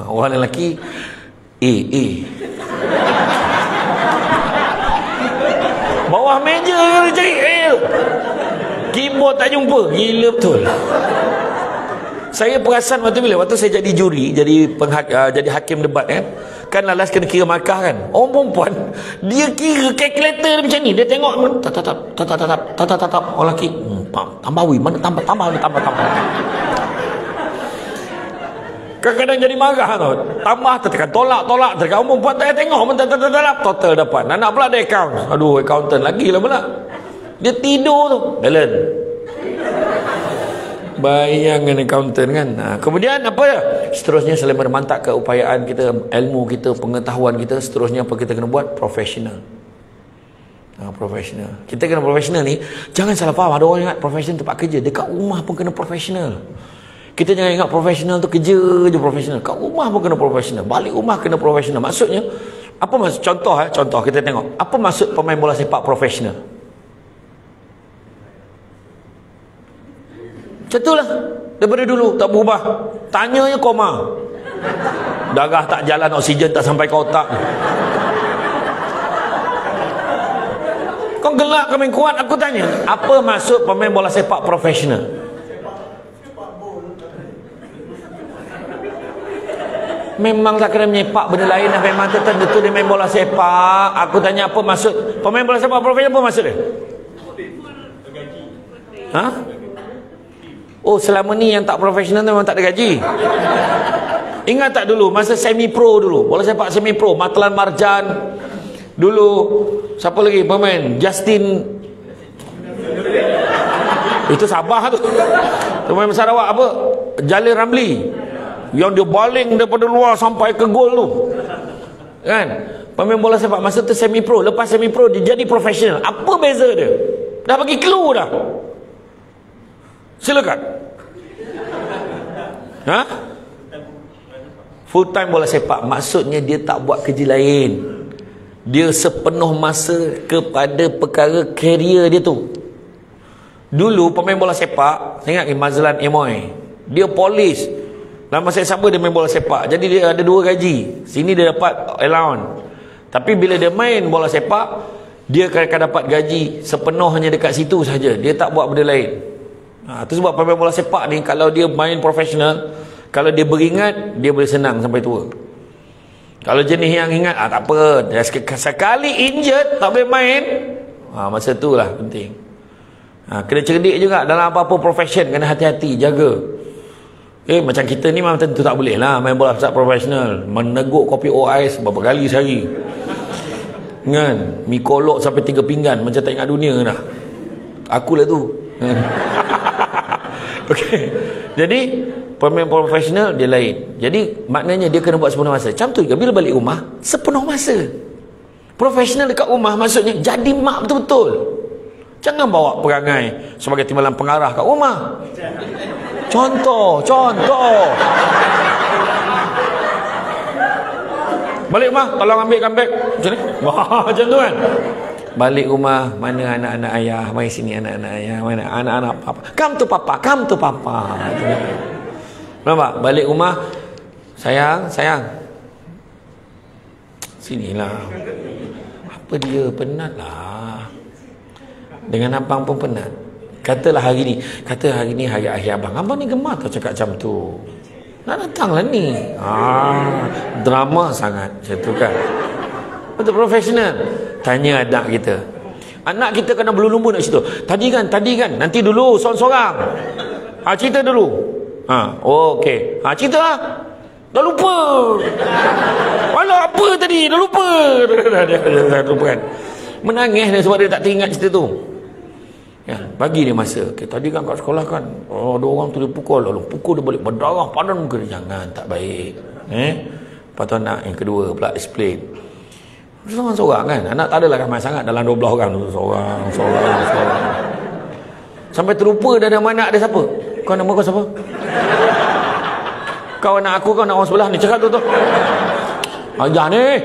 orang lelaki bawah meja cari keyboard tak jumpa. Gila betul. Saya perasan waktu saya jadi juri, jadi hakim debat kan lalas kena kira markah kan. Orang perempuan dia kira kalkulator macam ni, dia tengok tatap orang lelaki tambahi mana tambah. Kadang-kadang jadi marah tau, tambah tekan tolak tekan orang perempuan tak tengok total dapat. Anak pula ada account, aduh accountant lagi lah pula, dia tidur tu balance. Bayangan accountant kan. Kemudian apa ya? Seterusnya selain memantap keupayaan kita, ilmu kita, pengetahuan kita, seterusnya apa kita kena buat? Profesional. Profesional. Kita kena profesional ni, jangan salah faham. Ada orang ingat profesional tempat kerja, dekat rumah pun kena profesional. Kita jangan ingat profesional tu kerja je profesional. Kat rumah pun kena profesional. Balik rumah kena profesional. Maksudnya apa maksud? Contoh kita tengok. Apa maksud pemain bola sepak profesional? Macam itulah. Daripada dulu tak berubah. Tanyanya koma. Darah tak jalan, oksigen tak sampai ke otak. Kau gelak kau main kuat, aku tanya. Apa maksud pemain bola sepak profesional? Memang tak kena menyepak benda lain dah. Memang tertentu dia main bola sepak. Aku tanya apa maksud pemain bola sepak profesional, apa maksud dia? Ha? Oh, selama ni yang tak profesional memang tak ada gaji. Ingat tak dulu masa semi pro dulu, bola sepak semi pro, Matlan Marjan dulu, siapa lagi pemain? Justin, itu Sabah tu. Pemain Sarawak apa? Jalil Ramli, yang dia baling daripada luar sampai ke gol tu. Kan? Pemain bola sepak masa tu semi pro, lepas semi pro dia jadi profesional. Apa beza dia? Dah bagi clue dah. Silakan. Full time bola sepak maksudnya dia tak buat kerja lain. Dia sepenuh masa kepada perkara karier dia tu. Dulu pemain bola sepak, saya ingat Mazlan Emoy, dia polis. Dalam masa yang sama dia main bola sepak. Jadi dia ada dua gaji. Sini dia dapat allowance. Tapi bila dia main bola sepak, dia akan dapat gaji sepenuhnya dekat situ saja. Dia tak buat benda lain. Itu sebab pemain bola sepak ni kalau dia main profesional, kalau dia beringat, dia boleh senang sampai tua. Kalau jenis yang ingat, tak apa, sekali injured tak boleh main, masa tu lah penting. Kena cerdik juga dalam apa-apa profession, kena hati-hati, jaga. Macam kita ni memang tentu tak boleh lah main bola sepak profesional. Meneguk kopi OIS berapa kali sehari kan, mi kolok sampai 3 pinggan, macam tak ingat dunia dah. Akulah tu. Okey. Jadi pemain profesional dia lain. Jadi maknanya dia kena buat sepenuh masa. Macam tu juga bila balik rumah sepenuh masa. Profesional dekat rumah maksudnya jadi mak betul-betul. Jangan bawa perangai sebagai timbalan pengarah kat rumah. Contoh. Balik rumah tolong ambil comeback. Macam ni. Macam tu kan. Balik rumah, mana anak-anak ayah? Mari sini anak-anak ayah. Mana anak-anak papa? Come to papa. Nampak? Balik rumah, sayang. Sinilah. Apa dia? Penat lah. Dengan abang pun penat. Katalah hari ni hari akhir abang. Abang ni gemar tau cakap macam tu. Nak datang lah ni. Drama sangat. Macam tu kan. Untuk profesional. Tanya anak kita. Anak kita kena berlumba nak situ. Tadi kan. Nanti dulu seorang-seorang. Cerita dulu. Okey. Cerita lah. Dah lupa. Walau apa tadi? Dah lupa. Dah lupa kan. Menangis dia sebab dia tak teringat cerita tu. Ya, bagi dia masa. Okay, tadi kan kat sekolah kan, ada orang tu dia pukul, lalu pukul dia balik berdarah padan muka dia. Jangan, tak baik. Lepas tu anak yang kedua pula explain. Seorang-seorang kan, anak tak adalah ramai sangat dalam 12 orang tu. Seorang. Sampai terlupa dah nama anak dia siapa. Kau nama kau siapa? Kau anak aku, kau anak orang sebelah ni. Cakap tu. Ajar ni.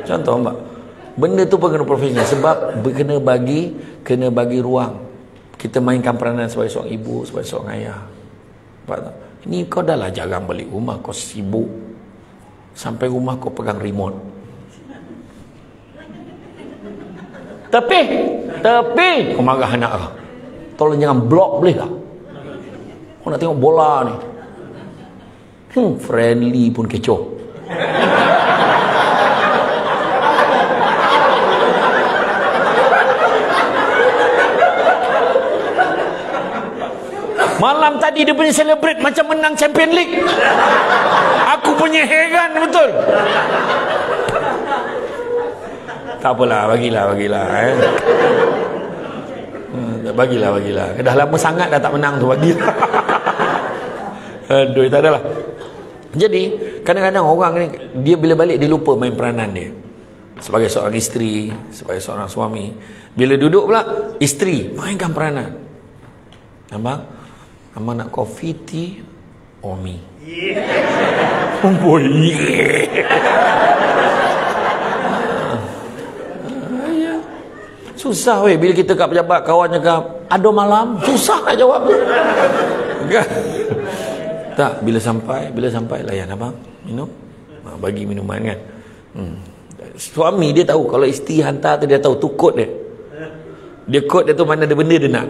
Contoh mbak. Benda tu pun kena profesional. Sebab kena bagi ruang. Kita mainkan peranan sebagai seorang ibu, sebagai seorang ayah. Ini kau dah lah jarang balik rumah. Kau sibuk. Sampai rumah kau pegang remote. Tapi kau marah anak kau. Tolong jangan blok boleh tak? Kau nak tengok bola ni. Friendly pun kecoh. Malam tadi dia punya celebrate macam menang Champion League. Aku punya heran betul. Tak apalah, bagilah. Bagilah. Dah lama sangat dah tak menang tu, bagilah. Aduh, tak adalah. Jadi kadang-kadang orang ni, dia bila balik dia lupa main peranan dia sebagai seorang isteri, sebagai seorang suami. Bila duduk pula, isteri mainkan peranan. Abang nak kopi, tea, or me? Oh boy. Susah weh bila kita kat pejabat, kawan cakap ada malam, susah nak jawab tu. Kan? Tak, bila sampai layan abang, minum. Bagi minuman kan. Suami dia tahu kalau isteri hantar tu, dia tahu tu kod dia. Dia kod dia tu mana ada benda dia nak.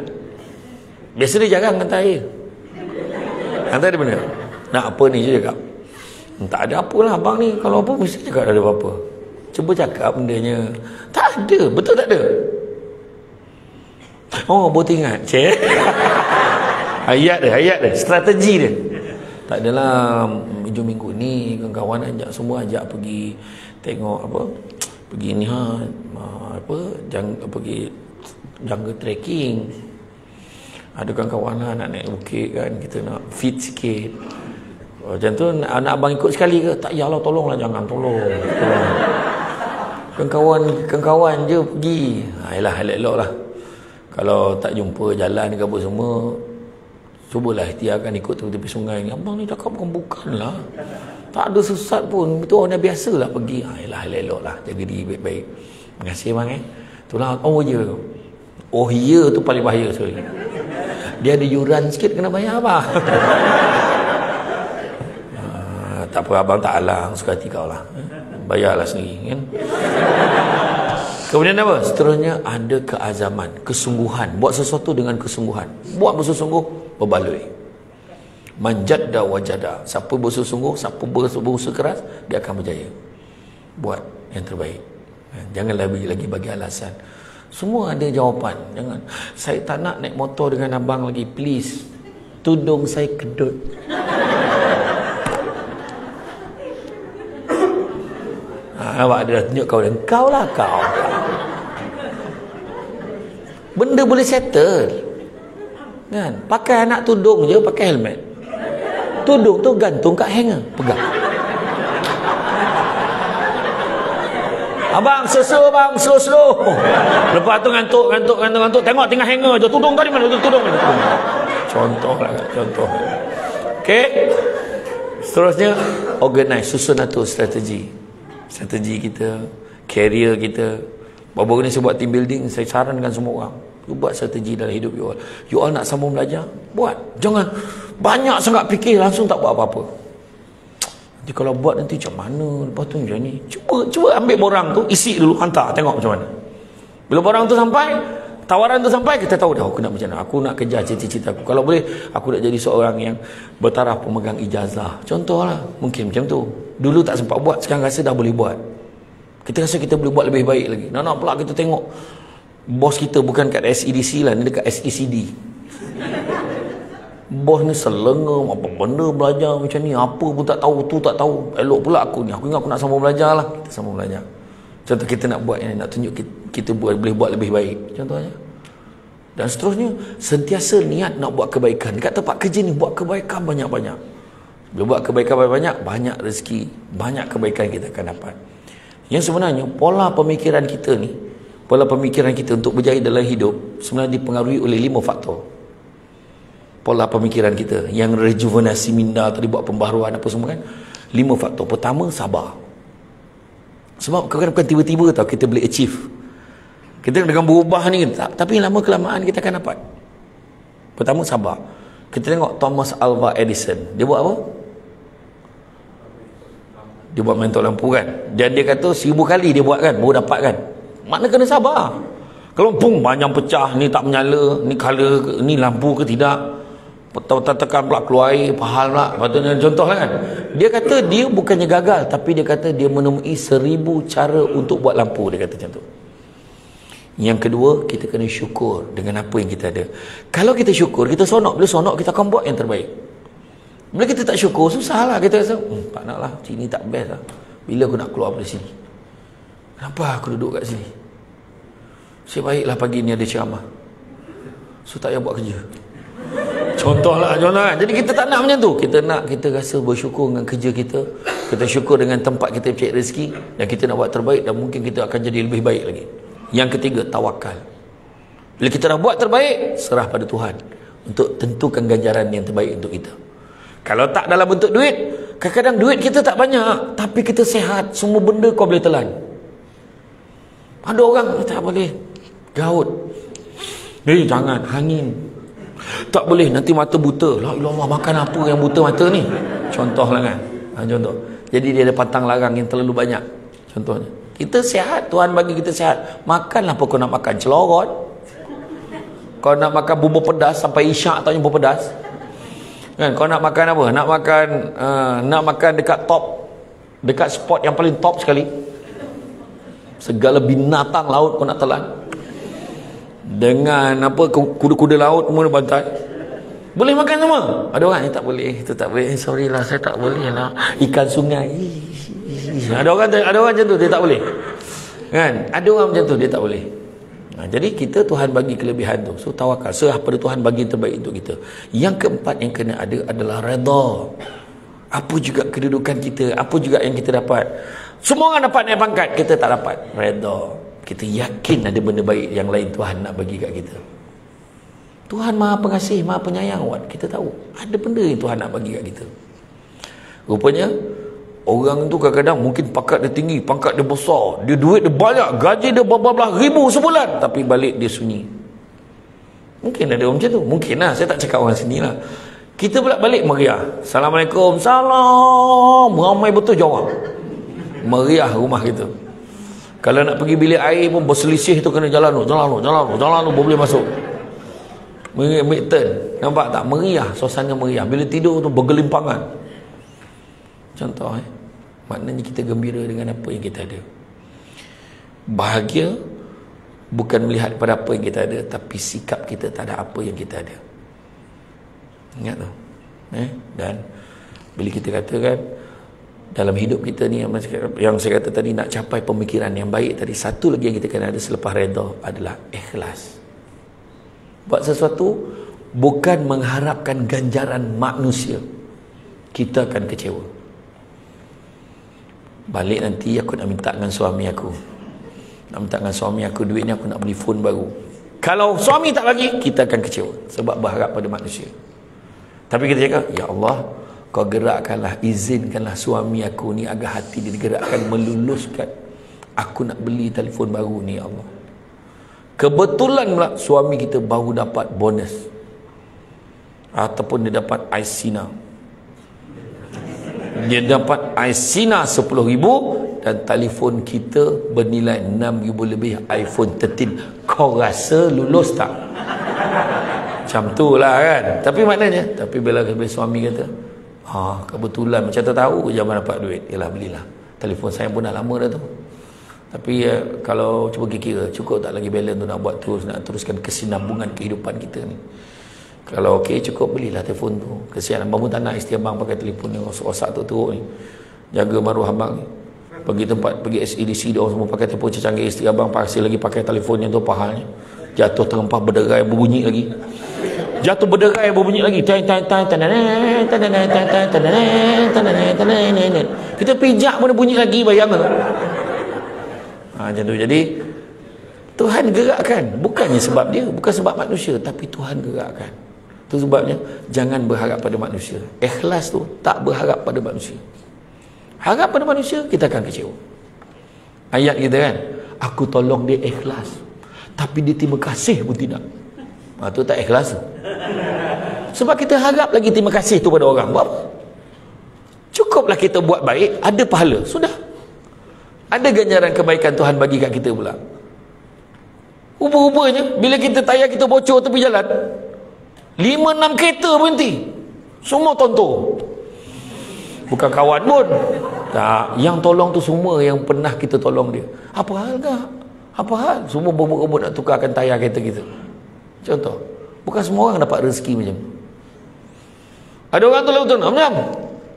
Biasa dia jarang hantar air. Hantar dia benda. Nak apa ni je cakap. Tak ada apalah abang ni. Kalau apa mesti cakap ada apa-apa. Cuba cakap bendanya. Tak ada, betul tak ada. Oh, boleh ingat. Cik. Ayat dia, strategi dia. Tak adalah hujung minggu ni kawan-kawan semua ajak pergi tengok apa, pergi ni pergi jungle trekking. Ada kawan-kawan nak naik bukit kan, kita nak fit sikit. Macam tu anak abang ikut sekali ke? Tak yalah, tolonglah, jangan tolong. Kawan-kawan je pergi. Yalah, elok-elok lah. Kalau tak jumpa jalan ke apa semua, cubalah ikhtiarkan ikut tepi sungai ni. Abang ni cakap bukanlah. Tak ada sesat pun. Itu orang dah biasa lah pergi. Yalah, elok lah. Jaga diri baik-baik. Terima kasih bang Itulah. Oh ya. Oh ya tu paling bahaya sekali. Dia ada yuran sikit kena bayar apa? Tak apa, abang tak alang, suka hati kau lah. Bayarlah sendiri kan. Kemudian apa? Seterusnya ada keazaman, kesungguhan. Buat sesuatu dengan kesungguhan. Buat bersungguh, berbaloi. Manjadda wajada. Siapa bersungguh, siapa berusaha keras, dia akan berjaya. Buat yang terbaik. Jangan lagi bagi alasan. Semua ada jawapan. Jangan, saya tak nak naik motor dengan abang lagi, please. Tudung saya kedut. Awak ada tunjuk kau lah. Benda boleh settle kan. Pakai anak tudung je, pakai helmet. Tudung tu gantung kat hanger, pegang. Abang slow bang, slow. Lepas tu ngantuk. Tengok tinggal hanger je. Tudung tadi mana? Tudung. Contoh. Okey. Seterusnya organize, susun atur strategi kita, career kita. Baru ni saya buat team building, saya sarankan semua orang, you buat strategi dalam hidup you all. You all nak sambung belajar, buat. Jangan banyak sangat fikir langsung tak buat apa-apa. Nanti kalau buat nanti macam mana, lepas tu macam ni. Cuba ambil borang tu, isi dulu, hantar, tengok macam mana. Bila borang tu sampai, tawaran tu sampai, kita tahu dah aku nak macam mana. Aku nak kejar cita-cita aku. Kalau boleh, aku nak jadi seorang yang bertaraf pemegang ijazah. Contohlah, mungkin macam tu. Dulu tak sempat buat, sekarang rasa dah boleh buat. Kita rasa kita boleh buat lebih baik lagi. Nak pula kita tengok bos kita bukan kat SEDC lah, ni dekat SECD. Bos ni selengam, apa benda belajar macam ni, apa pun tak tahu, tu tak tahu. Elok pula aku ni, aku ingat aku nak sambung belajar lah. Kita sambung belajar. Contoh kita nak buat ini, nak tunjuk kita boleh buat lebih baik. Contohnya. Dan seterusnya, sentiasa niat nak buat kebaikan. Dekat tempat kerja ni, buat kebaikan banyak-banyak. Bila buat kebaikan banyak, banyak rezeki, banyak kebaikan kita akan dapat. Yang sebenarnya, pola pemikiran kita ni, pola pemikiran kita untuk berjaya dalam hidup, sebenarnya dipengaruhi oleh 5 faktor. Pola pemikiran kita, yang rejuvenasi minda tadi, buat pembaharuan apa semua kan. 5 faktor. Pertama, sabar. Sebab kadang-kadang bukan tiba-tiba tau kita boleh achieve. Kita dengan berubah ni, tapi lama kelamaan kita akan dapat. Pertama, sabar. Kita tengok Thomas Alva Edison, dia buat apa? Dia buat mentol lampu kan. Dan dia kata 1000 kali dia buat kan, baru dapat kan. Makna kena sabar. Kalau pun banyak pecah, ni tak menyala, ni color, ni lampu ke tidak, tekan pula keluar air, pahal pula. Patutnya contoh kan. Dia kata dia bukannya gagal, tapi dia kata dia menemui 1000 cara untuk buat lampu. Dia kata macam tu. Yang kedua, kita kena syukur dengan apa yang kita ada. Kalau kita syukur, kita sonok. Bila sonok, kita akan buat yang terbaik. Bila kita tak syukur, susah lah. Kita rasa, tak nak lah, sini tak best lah. Bila aku nak keluar dari sini? Kenapa aku duduk kat sini? Sebaiklah pagi ni ada ceramah. So tak payah buat kerja. Contohlah, contoh kan. Jadi kita tak nak macam tu. Kita nak, kita rasa bersyukur dengan kerja kita. Kita syukur dengan tempat kita cari rezeki. Dan kita nak buat terbaik. Dan mungkin kita akan jadi lebih baik lagi. Yang ketiga, tawakal. Bila kita dah buat terbaik, serah pada Tuhan untuk tentukan ganjaran yang terbaik untuk kita. Kalau tak dalam bentuk duit, kadang-kadang duit kita tak banyak, tapi kita sihat, semua benda kau boleh telan. Ada orang tak boleh gaut, jangan angin, tak boleh nanti mata buta. La ilallah, makan apa yang buta mata ni? Contohlah kan, contoh. Jadi dia ada pantang larang yang terlalu banyak. Contohnya, kita sihat, Tuhan bagi kita sihat, makanlah apa kau nak makan, celorot. Kau nak makan bumbu pedas sampai isyak taunya bumbu pedas kan? Kau nak makan apa? Nak makan dekat top, dekat spot yang paling top sekali, segala binatang laut kau nak telan dengan apa, kuda-kuda laut semua bantai. Boleh makan semua? Ada orang yang tak boleh, itu tak boleh, sorry lah saya tak boleh lah, ikan sungai. Ada orang macam tu, dia tak boleh kan? Ada orang macam tu, dia tak boleh. Jadi kita, Tuhan bagi kelebihan tu, so tawakal, serah pada Tuhan bagi yang terbaik untuk kita. Yang keempat yang kena ada adalah redha. Apa juga kedudukan kita, apa juga yang kita dapat, semua orang dapat naik pangkat, kita tak dapat, redha. Kita yakin ada benda baik yang lain Tuhan nak bagi kat kita. Tuhan Maha Pengasih, Maha Penyayang. Kita tahu ada benda yang Tuhan nak bagi kat kita. Rupanya orang tu kadang-kadang mungkin pangkat dia tinggi, pangkat dia besar, dia duit dia banyak, gaji dia berbelas ribu sebulan, tapi balik dia sunyi. Mungkin ada orang macam tu, mungkin lah, saya tak cakap orang sini lah. Kita pula balik meriah, Assalamualaikum, salam, ramai betul jawab, meriah rumah kita. Kalau nak pergi bilik air pun berselisih tu, kena jalan tu boleh masuk, ambil turn. Nampak tak, meriah, suasana meriah. Bila tidur tu bergelimpangan. Contoh, maknanya kita gembira dengan apa yang kita ada. Bahagia bukan melihat pada apa yang kita ada, tapi sikap kita tak ada apa yang kita ada. Ingat tu. Dan bila kita katakan dalam hidup kita ni, yang saya kata tadi, nak capai pemikiran yang baik tadi, satu lagi yang kita kena ada selepas redha adalah ikhlas. Buat sesuatu bukan mengharapkan ganjaran manusia, kita akan kecewa. Balik nanti aku nak minta dengan suami aku, duit ni aku nak beli phone baru. Kalau suami tak bagi, kita akan kecewa sebab berharap pada manusia. Tapi kita cakap, ya Allah, kau gerakkanlah, izinkanlah suami aku ni agar hati dia digerakkan, meluluskan aku nak beli telefon baru ni, ya Allah. Kebetulan pula suami kita baru dapat bonus, ataupun dia dapat iSina. Dia dapat iSina 10,000 dan telefon kita bernilai 6,000 lebih, iPhone 13. Kau rasa lulus tak? Macam tu lah kan. Tapi maknanya, tapi bila suami kata, kebetulan macam tak tahu jangan dapat duit, yalah belilah. Telefon saya pun dah lama dah tu. Tapi kalau cuba kira, cukup tak lagi balance tu nak buat terus, nak teruskan kesinambungan kehidupan kita ni. Kalau okey, cukup belilah telefon tu. Kesian abang pun tak nak isteri abang pakai telefon ni rosak tu teruk ni. Jaga maruah abang ni. Pergi tempat, pergi SEDC, dia orang semua pakai telefon canggih, isteri abang masih lagi pakai telefonnya tu, pahalnya jatuh terempah berderai berbunyi lagi. Jatuh berderai berbunyi lagi. Kita pijak pun bunyi lagi, bayang tu. Macam tu. Jadi Tuhan gerakkan, bukannya sebab dia, bukan sebab manusia, tapi Tuhan gerakkan. Itu sebabnya jangan berharap pada manusia. Ikhlas tu tak berharap pada manusia. Harap pada manusia, kita akan kecewa. Ayat kita kan, aku tolong dia ikhlas, tapi dia terima kasih pun tidak. Itu tak ikhlas tu. Sebab kita harap lagi terima kasih tu pada orang. Cukuplah kita buat baik, ada pahala, sudah. Ada ganjaran kebaikan Tuhan bagi kat kita pula. Rupa-rupanya bila kita tayar, kita bocor tepi jalan, 5-6 kereta berhenti, semua tonton. Bukan kawan pun tak, yang tolong tu semua yang pernah kita tolong dia. Apa hal tak? Apa hal? Semua berebut-rebut nak tukarkan tayar kereta kita. Contoh, bukan semua orang dapat rezeki macam tu. Ada orang tu betul, Amjam,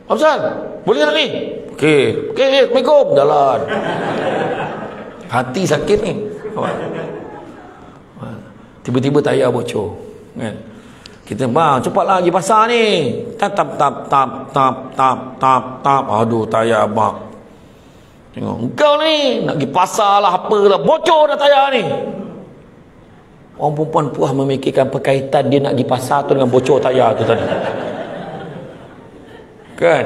Absal, boleh tak ni? Okey, Assalamualaikum, jalan. Hati sakit ni. Tiba-tiba tayar bocor. kan? Kita bang cepatlah pergi pasar ni. Tap. Aduh tayar abang. Tengok engkau ni nak pergi pasar lah apalah, bocor dah tayar ni. Orang perempuan puas memikirkan perkaitan dia nak pergi pasar tu dengan bocor tayar tu tadi. Kan?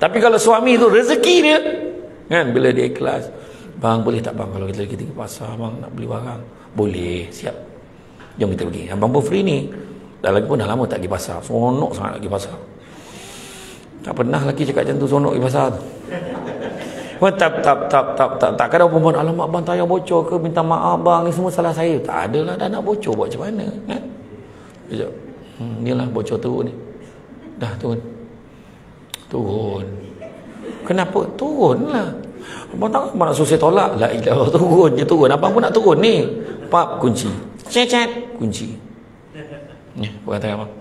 Tapi kalau suami tu rezeki dia, kan, bila dia ikhlas, bang boleh tak bang kalau kita pergi pasar bang nak beli barang? Boleh, siap. Jom kita pergi. Abang pun free ni. Dah lagi pun dah lama tak pergi pasar. Sonok sangat nak pergi pasar. Tak pernah lelaki cakap macam tu, sonok pergi pasar tu. Tak kadang perempuan, alamak bang tayar bocor ke, minta maaf bang, ni semua salah saya. Tak adalah, dah nak bocor buat macam mana, kan? Sekejap. Inilah bocor turun ni. Dah turun. Kenapa? Turunlah. Abang tak abang nak suruh saya tolak. La ilah, turun je turun. Abang pun nak turun ni. Pap, kunci. Cet, kunci. Ni, bukan tangan abang.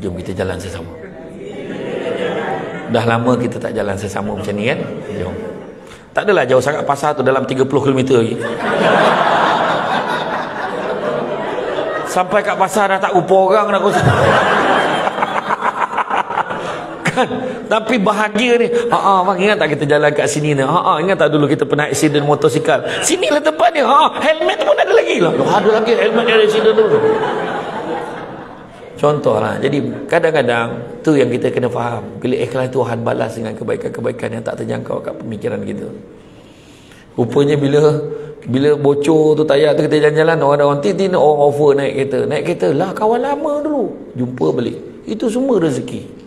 Jom kita jalan sesama. Dah lama kita tak jalan sesama macam ni kan. Jom. Tak adalah jauh sangat pasar tu, dalam 30 km lagi. Sampai kat pasar dah tak rupa orang dah kosong. Kan? Tapi bahagia ni. Bang ingat tak kita jalan kat sini ni? Ingat tak dulu kita pernah aksiden motosikal? Sinilah tempat dia. Helmet pun ada lagi lah. Ada lagi helmet dari aksiden tu. Contohlah. Jadi kadang-kadang tu yang kita kena faham. Bila ikhlas Tuhan balas dengan kebaikan-kebaikan yang tak terjangkau kat pemikiran kita. Rupanya bila bocor tu tayar tu kita jalan-jalan, orang tiba-tiba orang offer naik kereta lah, kawan lama dulu jumpa balik. Itu semua rezeki.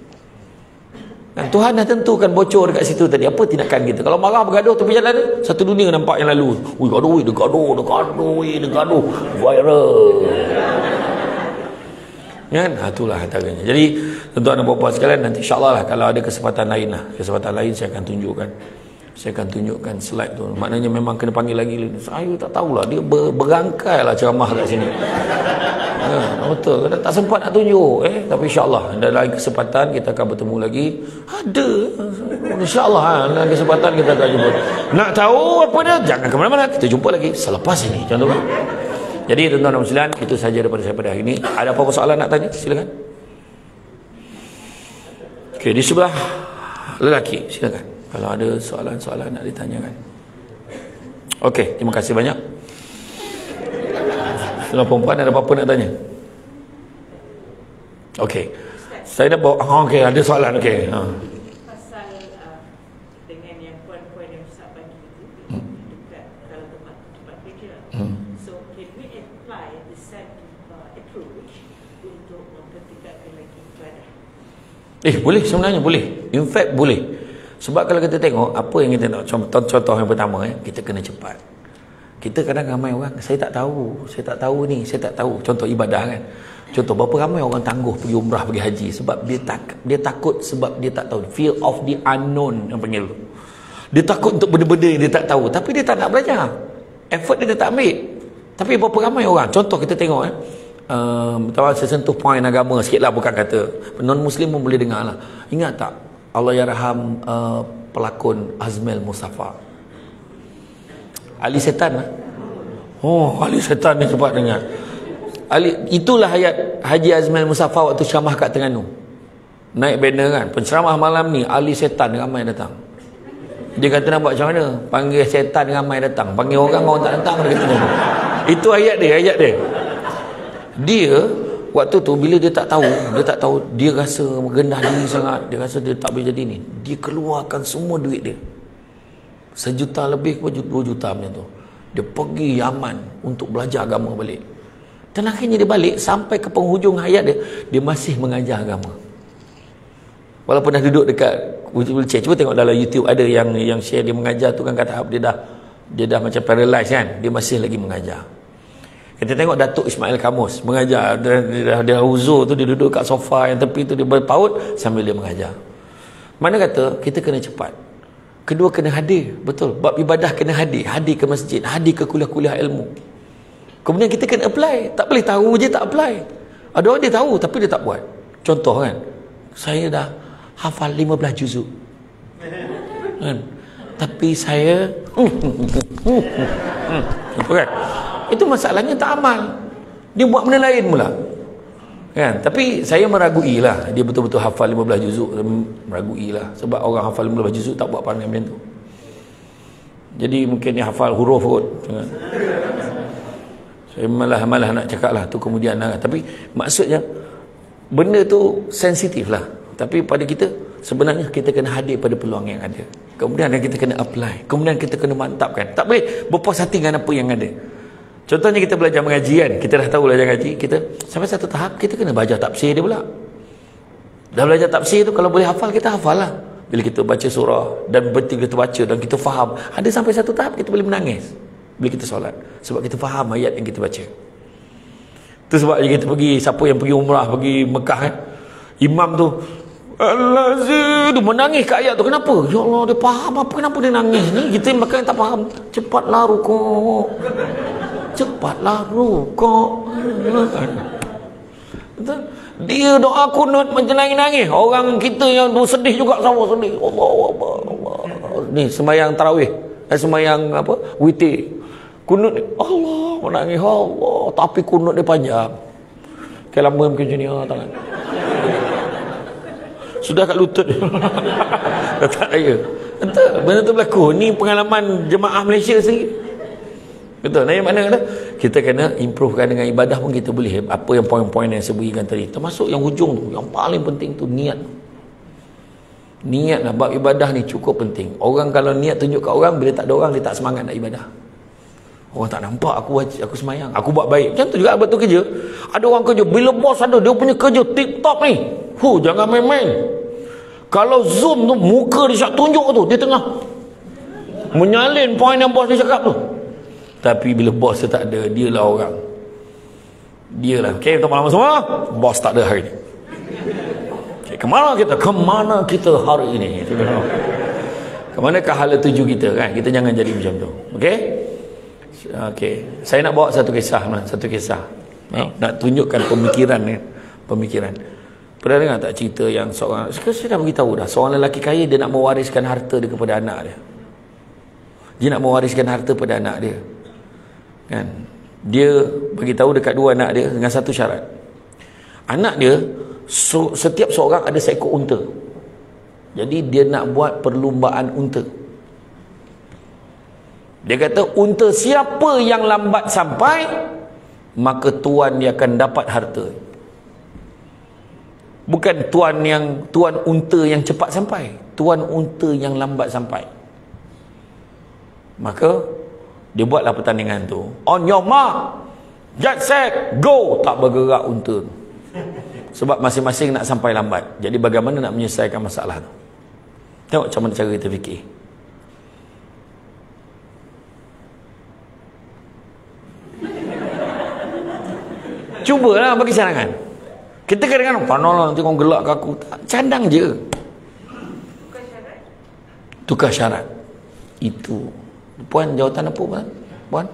Dan Tuhan dah tentukan bocor dekat situ tadi. Apa tindakan kita? Kalau marah bergaduh tepi jalan ni, satu dunia nampak yang lalu. Dia gaduh viral. Kan? Itulah antaranya. Jadi tuan-tuan dan puan-puan sekalian, nanti insya-Allah lah kalau ada kesempatan lain saya akan tunjukkan slide tu. Maknanya memang kena panggil lagi. Saya tak tahulah, dia berangkai lah ceramah kat sini. Betul, tak sempat nak tunjuk. Tapi insya-Allah ada lagi kesempatan kita akan bertemu lagi. Ada. Insya-Allah dalam kesempatan kita akan jumpa. Nak tahu apa dia? Jangan ke mana-mana. Kita jumpa lagi selepas ini. Contohnya. Jadi tuan-tuan dan puan-puan, itu saja daripada saya pada hari ini. Ada apa-apa soalan nak tanya? Silakan. Okey, di sebelah lelaki, silakan. Kalau ada soalan-soalan nak ditanyakan. Okey, terima kasih banyak. Sebelah perempuan ada apa-apa nak tanya? Okey. Saya dah bawa okey, ada soalan okey. Pasal dengan yang poin-poin yang Ustaz bagi itu dekat kalau tempat kerja. So can we apply the same approach untuk mempertingkatkan lagi ibadah? Boleh, sebenarnya boleh. In fact boleh. Sebab kalau kita tengok apa yang kita nak, contoh yang pertama, kita kena cepat. Kita kadang ramai orang, saya tak tahu ni. Contoh ibadah kan. Contoh berapa ramai orang tangguh pergi umrah, pergi haji sebab dia takut, sebab dia tak tahu. Fear of the unknown yang panggil. Dia takut untuk benda-benda yang dia tak tahu, tapi dia tak nak belajar. Effort dia tak ambil. Tapi berapa ramai orang, contoh kita tengok saya sentuh poin agama sikit lah, bukan kata non-Muslim pun boleh dengar lah. Ingat tak Allah yarham pelakon Azmil Mustafa, Ali Setan lah. Ali Setan ni cepat dengar. Itulah ayat Haji Azmil Mustafa waktu ceramah kat Terengganu. Naik banner kan, penceramah malam ni Ali Setan ramai datang. Dia kata nak buat macam mana? Panggil setan ramai datang, panggil orang tak datang, dia kata. Itu ayat dia. Dia waktu tu bila dia tak tahu, dia rasa rendah diri sangat, dia rasa dia tak boleh jadi ni. Dia keluarkan semua duit dia. 1 juta lebih ke 2 juta macam tu. Dia pergi Yaman untuk belajar agama balik. Dan akhirnya dia balik sampai ke penghujung hayat dia masih mengajar agama. Walaupun dah duduk dekat wheelchair. Cuba tengok dalam YouTube ada yang share dia mengajar tu kan, kata dia dah macam paralyzed kan, dia masih lagi mengajar. Kita tengok Datuk Ismail Kamus mengajar, dia uzur tu, dia duduk kat sofa yang tepi tu, dia berpaut sambil dia mengajar. Mana kata kita kena cepat. Kedua kena hadir, betul. Bab ibadah kena hadir ke masjid, hadir ke kuliah-kuliah ilmu. Kemudian kita kena apply. Tak boleh tahu je tak apply. Ada orang dia tahu tapi dia tak buat. Contoh kan, saya dah hafal 15 juzuk kan, tapi saya apa kan, itu masalahnya tak amal. Dia buat benda lain pula. Kan? Tapi saya meragui lah dia betul-betul hafal 15 juzuk. Meragui lah. Sebab orang hafal 15 juzuk tak buat pandai macam tu. Jadi mungkin dia hafal huruf kot. Kan? Saya malah nak cakap lah tu kemudian lah. Tapi maksudnya benda tu sensitif lah. Tapi pada kita sebenarnya kita kena hadir pada peluang yang ada. Kemudian kita kena apply. Kemudian kita kena mantapkan. Tak boleh berpuas hati dengan apa yang ada. Contohnya kita belajar mengaji kan. Kita dah tahu belajar mengaji. Kita sampai satu tahap kita kena baca tafsir dia pula. Dah belajar tafsir tu kalau boleh hafal kita hafal lah. Bila kita baca surah dan betul kita baca dan kita faham, ada sampai satu tahap kita boleh menangis bila kita solat sebab kita faham ayat yang kita baca. Tu sebab kita pergi, siapa yang pergi umrah, pergi Mekah kan, imam tu Allah menangis kat ayat tu. Kenapa? Ya Allah, dia faham apa, kenapa dia nangis ni? Kita yang bakal tak faham. Cepatlah rukuk, cepatlah rukuk. Betul? Dia doa kunut macam nangis-nangis. Orang kita yang sedih juga sama sedih. Allah. Ni sembahyang tarawih, sembahyang apa? Witir. Kunut ni, Allah menangis Allah. Tapi kunut dia panjang. Kayak lama macam ni tangan. Sudah kat lutut. Tak saya. Betul, benda tu berlaku. Ni pengalaman jemaah Malaysia sendiri. Betul. Nah, yang mana kata kita kena improvekan dengan ibadah pun kita boleh. Apa yang poin-poin yang saya berikan tadi, termasuk yang hujung tu, yang paling penting tu niat. Niat lah, bab ibadah ni cukup penting. Orang kalau niat tunjuk kat orang, bila tak ada orang dia tak semangat nak ibadah. Orang tak nampak aku semayang, aku buat baik. Macam tu juga betul kerja. Ada orang kerja, bila bos ada dia punya kerja tip-top ni, jangan main-main. Kalau zoom tu muka dia siap tunjuk tu, dia tengah menyalin poin yang bos dia cakap tu. Tapi bila bos dia tak ada, dia lah orang. Dia lah. Okay, teman-teman semua, bos tak ada hari ni. Okay, kemana kita hari ini? Kemana ke hala tuju kita kan? Kita jangan jadi macam tu. Okay? Okay. Saya nak bawa satu kisah. Nak tunjukkan pemikiran ni. Pernah dengar tak cerita yang seorang, saya dah beritahu dah, seorang lelaki kaya dia nak mewariskan harta dia kepada anak dia. Dia nak mewariskan harta pada anak dia. Kan? Dia beritahu dekat dua anak dia dengan satu syarat. Anak dia setiap seorang ada seekor unta. Jadi dia nak buat perlumbaan unta. Dia kata unta siapa yang lambat sampai, maka tuan dia akan dapat harta. Bukan tuan unta yang cepat sampai, tuan unta yang lambat sampai. Maka dia buatlah pertandingan tu. On your mark, get set, go. Tak bergerak unta tu. Sebab masing-masing nak sampai lambat. Jadi bagaimana nak menyelesaikan masalah tu? Tengok macam mana cara kita fikir. Cubalah bagi cadangan. Kita kadang-kadang panolah nanti kau gelak ke aku. Cadang je. Tukar syarat. Itu. Puan, jawatan apa puan?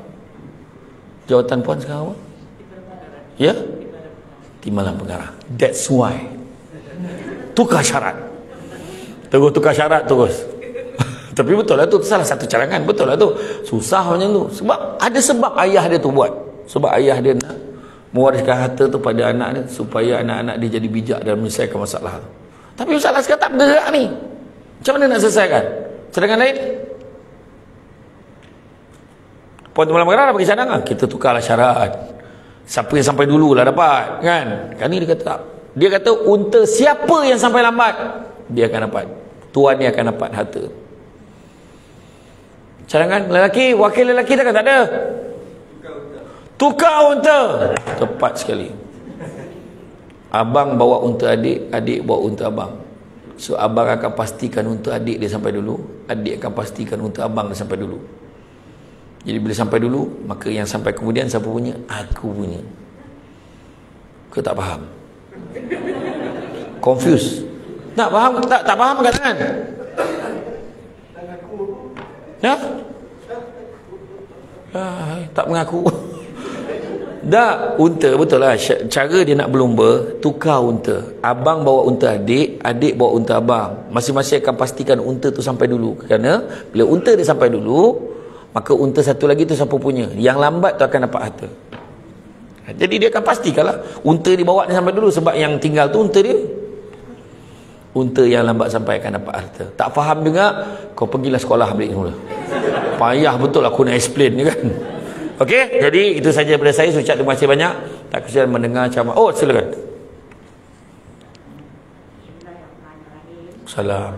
Jawatan puan sekarang apa? Ya? Timbalan pengarah. That's why. Tukar syarat. Terus tukar syarat terus. Tapi betul lah tu, salah satu cadangan. Betul lah tu. Susah macam tu. Sebab ada sebab ayah dia tu buat. Sebab ayah dia nak mewariskan harta tu pada anak dia supaya anak-anak dia jadi bijak dalam menyelesaikan masalah tu. Tapi masalah sekarang tak bergerak ni. Macam mana nak selesaikan? Cadangan lain? Puan Timbalan Pengarah dah bagi cadangan. Kita tukarlah syarat. Siapa yang sampai dulu lah dapat. Kan ni dia kata tak. Dia kata unta siapa yang sampai lambat, dia akan dapat. Tuan dia akan dapat harta. Cadangan lelaki, wakil lelaki dah kata tak ada. Tukar unta. Tepat sekali. Abang bawa unta adik, adik bawa unta abang. So abang akan pastikan unta adik dia sampai dulu, adik akan pastikan unta abang dia sampai dulu. Jadi bila sampai dulu, maka yang sampai kemudian siapa punya? Aku punya. Kau tak faham? Confused. Tak faham? Tak faham kat tangan? Ya? Tak mengaku. Dah, unta betul lah. Cara dia nak berlumba, tukar unta. Abang bawa unta adik, adik bawa unta abang. Masing-masing akan pastikan unta tu sampai dulu. Kerana bila unta dia sampai dulu, maka unta satu lagi tu siapa punya? Yang lambat tu akan dapat harta. Jadi dia akan pastikan lah unta dibawa ni sampai dulu, sebab yang tinggal tu unta dia. Unta yang lambat sampai akan dapat harta. Tak faham juga, kau pergilah sekolah balik semula. Payah betul aku nak explain ni kan. Okey, jadi itu saja daripada saya. Ucap terima kasih banyak. Tak kesian mendengar ceramah. Oh, silakan. Salam.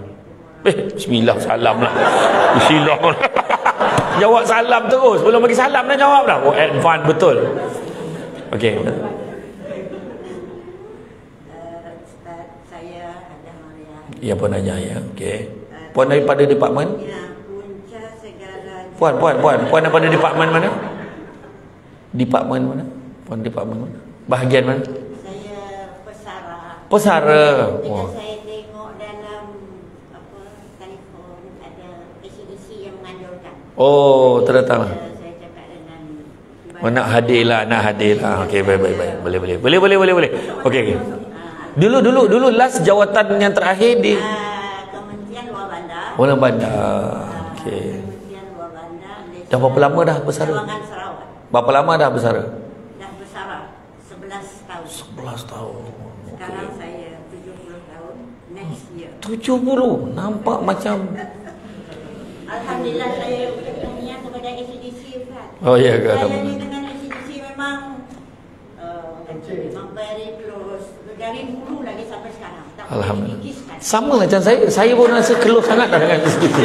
Bismillah, salam lah. Bismillah. Jawab salam terus. Belum bagi salam dah jawab dah. Oh, advance betul. Okey. Ustaz, saya ada Maria. Ya, Puan Najah ya. Okey. Puan daripada departmen? Ya, punca segala. Puan daripada departmen mana? Departmen mana? Puan departmen mana? Bahagian mana? Saya pesara. Pesara. Bila Oh. saya tengok dalam telefon ada ACDC yang menganjurkan. Oh, terdatang. Saya cakap dengan Oh, nak hadir lah. Okey, baik. Boleh. Okey. Dulu last jawatan yang terakhir di Kementerian Luar Bandar. Luar Bandar. Okey. Kementerian Luar Bandar. Dah berapa lama dah bersara? Sawangan Sarawak. Berapa lama dah bersara? Dah bersara 11 tahun. 11 tahun. Sekarang saya 70 tahun. Next year. 70. Nampak macam Alhamdulillah saya bertanya kepada ACDC Ustaz. Oh ya ke? Saya ni dengan ACDC memang very close. Dari dulu lagi sampai sekarang. Tak boleh Alhamdulillah. dikikiskan. Sama macam saya. Saya pun rasa close sangat dah dengan ACDC.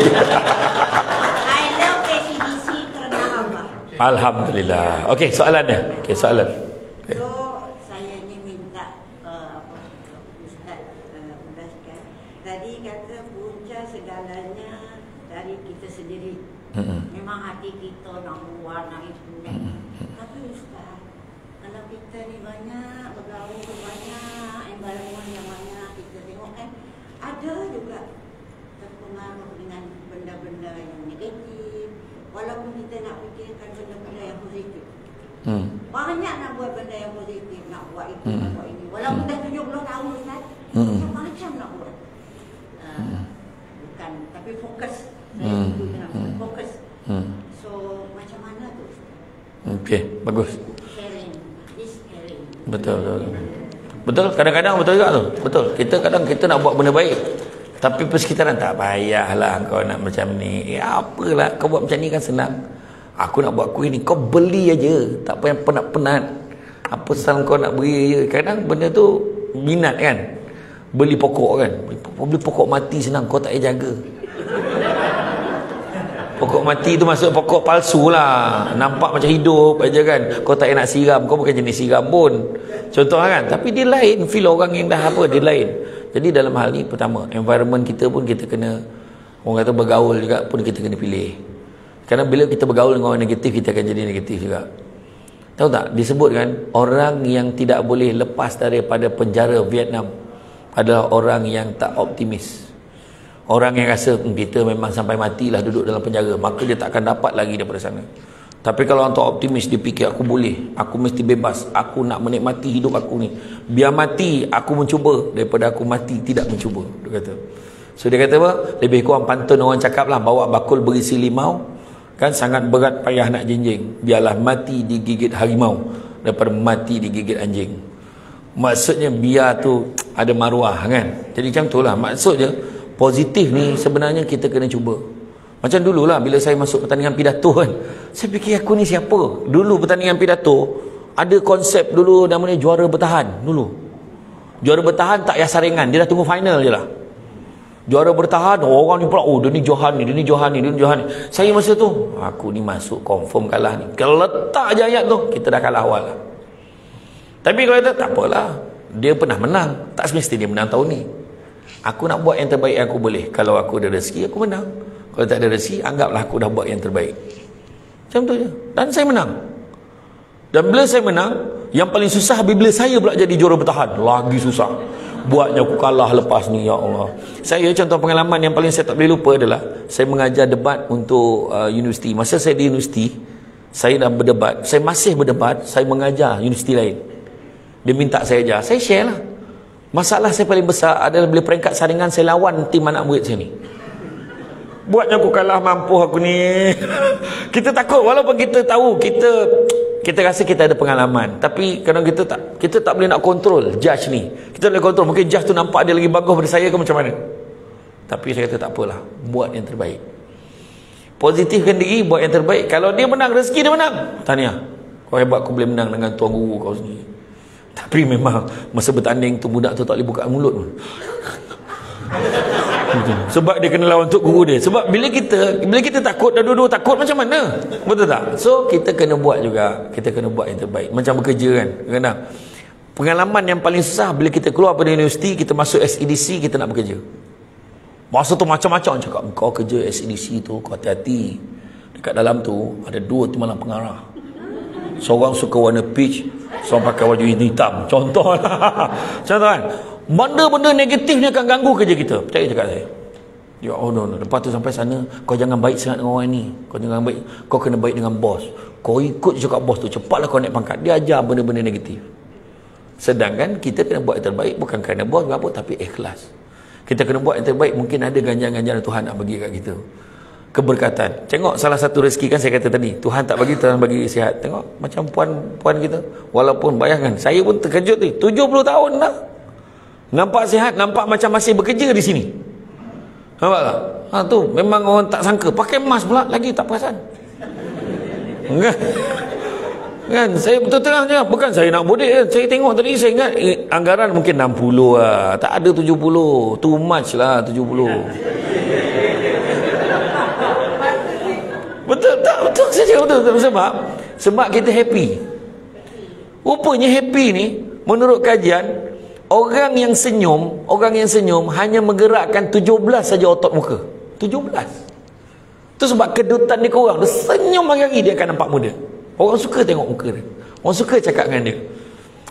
I love ACDC kerana Allah. Alhamdulillah. Okey, soalannya. Soalan. So saya ni minta Ustaz jelaskan. Tadi kata punca segalanya dari kita sendiri. Memang hati kita nak buat, nak itu. Tapi Ustaz, kalau kita ni banyak bergaul, banyak environment yang banyak kita tengok kan, ada juga terpengaruh dengan benda-benda yang negatif. Walaupun kita nak fikirkan benda-benda yang positif. Banyak nak buat benda yang positif, nak buat itu, nak buat ini. Walaupun dah 70 tahun Ustaz, macam-macam nak buat. Bukan, tapi fokus. Saya itu nak fokus. So, macam mana tu? Okey, bagus. Sharing, is caring. Betul, kadang-kadang betul juga tu. Betul. Kadang kita nak buat benda baik, tapi persekitaran tak payahlah kau nak macam ni. Apalah, kau buat macam ni kan senang. Aku nak buat kuih ni, kau beli aja. Tak payah penat-penat. Apa salah kau nak beri je. Kadang benda tu minat kan. Beli pokok kan. Beli pokok mati senang, kau tak payah jaga. Pokok mati tu maksud pokok palsu lah. Nampak macam hidup aja kan. Kau tak payah nak siram, kau bukan jenis siram pun. Contoh kan. Tapi dia lain, feel orang yang dah apa, dia lain. Jadi dalam hal ni, pertama, environment kita pun kita kena, orang kata bergaul juga pun kita kena pilih. Kerana bila kita bergaul dengan orang negatif, kita akan jadi negatif juga. Tahu tak, disebutkan orang yang tidak boleh lepas daripada penjara Vietnam adalah orang yang tak optimis. Orang yang rasa kita memang sampai matilah duduk dalam penjara, maka dia tak akan dapat lagi daripada sana. Tapi kalau orang tu optimis, dia fikir aku boleh, aku mesti bebas, aku nak menikmati hidup aku ni. Biar mati aku mencuba daripada aku mati tidak mencuba, dia kata. So dia kata apa? Lebih kurang pantun orang cakap lah, bawa bakul berisi limau kan sangat berat payah nak jinjing, biarlah mati digigit harimau daripada mati digigit anjing. Maksudnya biar tu ada maruah kan. Jadi macam tu lah maksudnya. Positif ni sebenarnya kita kena cuba. Macam dululah bila saya masuk pertandingan pidato kan, saya fikir aku ni siapa. Dulu pertandingan pidato ada konsep dulu namanya juara bertahan. Dulu juara bertahan tak payah saringan, dia dah tunggu final je lah. Juara bertahan, orang ni pula, oh dia ni Johan ni, dia ni Johan ni, dia ni Johan ni. Saya masa tu, aku ni masuk confirm kalah ni. Kalau letak je ayat tu, kita dah kalah awal lah. Tapi kalau kata, tak apalah, dia pernah menang, tak semesti dia menang tahun ni. Aku nak buat yang terbaik yang aku boleh. Kalau aku ada rezeki, aku menang. Kalau tak ada rezeki, anggaplah aku dah buat yang terbaik. Macam tu je. Dan saya menang. Dan bila saya menang, yang paling susah bila saya pula jadi juara bertahan. Lagi susah. Buatnya aku kalah lepas ni, ya Allah. Saya contoh pengalaman yang paling saya tak boleh lupa adalah saya mengajar debat untuk universiti. Masa saya di universiti, saya dah berdebat. Saya masih berdebat, saya mengajar universiti lain. Dia minta saya ajar, saya share lah. Masalah saya paling besar adalah bila peringkat saringan saya lawan tim anak murid saya ni. Buatnya aku kalah, mampu aku ni. Kita takut walaupun kita tahu kita rasa kita ada pengalaman, tapi kadang kita tak boleh nak kontrol judge ni. Kita boleh kontrol, mungkin judge tu nampak dia lagi bagus daripada saya ke macam mana. Tapi saya kata tak apalah, buat yang terbaik. Positifkan diri, buat yang terbaik. Kalau dia menang, rezeki dia menang, tahniah, kau hebat, kau boleh menang dengan tuan guru kau sendiri. Tapi memang masa bertanding tu budak tu tak boleh buka mulut pun. Sebab dia kena lawan tok guru dia. Sebab bila kita takut, dah dua-dua takut, macam mana? Betul tak? So kita kena buat juga, kita kena buat yang terbaik. Macam bekerja kan, kadang pengalaman yang paling susah bila kita keluar dari universiti, kita masuk SEDC, kita nak bekerja. Masa tu macam-macam cakap, kau kerja SEDC tu kau hati-hati, dekat dalam tu ada 2 timbalan pengarah. Seorang suka warna peach, seorang pakai baju hitam. Contoh lah. Contoh kan, benda-benda negatif ni akan ganggu kerja kita. Percaya cakap saya. Ya, oh no. Lepas tu sampai sana, kau jangan baik sangat dengan orang ni. Kau jangan baik, kau kena baik dengan bos. Kau ikut cakap bos tu, cepatlah kau naik pangkat. Dia ajar benda-benda negatif. Sedangkan kita kena buat yang terbaik, bukan kerana bos berapa, tapi ikhlas. Kita kena buat yang terbaik. Mungkin ada ganjaran-ganjaran Tuhan nak bagi kat kita, keberkatan. Tengok salah satu rezeki kan saya kata tadi, Tuhan tak bagi, Tuhan bagi sihat. Tengok macam puan kita, walaupun bayangkan, saya pun terkejut ni, 70 tahun dah, nampak sihat, nampak macam masih bekerja di sini. Nampak tak? Tu memang orang tak sangka. Pakai mask pula lagi tak perasan. Kan saya betul terang je, bukan saya nak bodek. Saya tengok tadi, saya ingat anggaran mungkin 60 lah, tak ada 70. Too much lah 70. Betul tak? Betul, saya cakap betul. Sebab kita happy. Rupanya happy ni, menurut kajian, orang yang senyum hanya menggerakkan 17 saja otot muka. 17. Itu sebab kedutan dia korang, dia senyum hari-hari, dia akan nampak muda. Orang suka tengok muka dia, orang suka cakap dengan dia.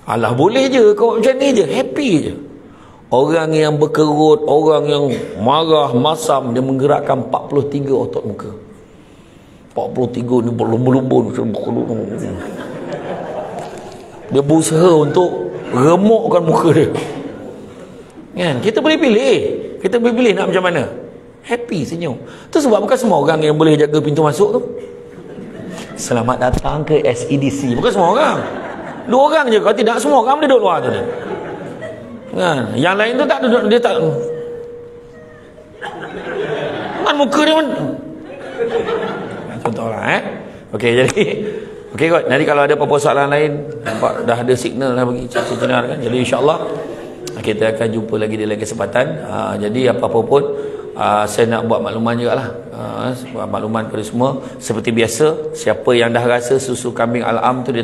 Alah, boleh je kau macam ni je, happy je. Orang yang berkerut, orang yang marah, masam, dia menggerakkan 43 otot muka. 43 ni berlumba-lumba, dia berusaha untuk remukkan muka dia. Kan? Kita boleh pilih nak macam mana. Happy, senyum. Tu sebab bukan semua orang yang boleh jaga pintu masuk tu. Selamat datang ke SEDC. Bukan semua orang. 2 orang je. Kalau tidak, semua orang boleh duduk luar tu. Kan? Yang lain tu tak duduk, dia tak. Kan muka dia pun. Contohlah okey, jadi okey kot. Nanti kalau ada apa-apa soalan lain, nampak dah ada signal dah bagi signal kan. Jadi insya-Allah kita akan jumpa lagi di lain kesempatan. Jadi apa-apa pun saya nak buat makluman jugalah. Buat makluman kepada semua. Seperti biasa, siapa yang dah rasa susu kambing Al-Am tu dia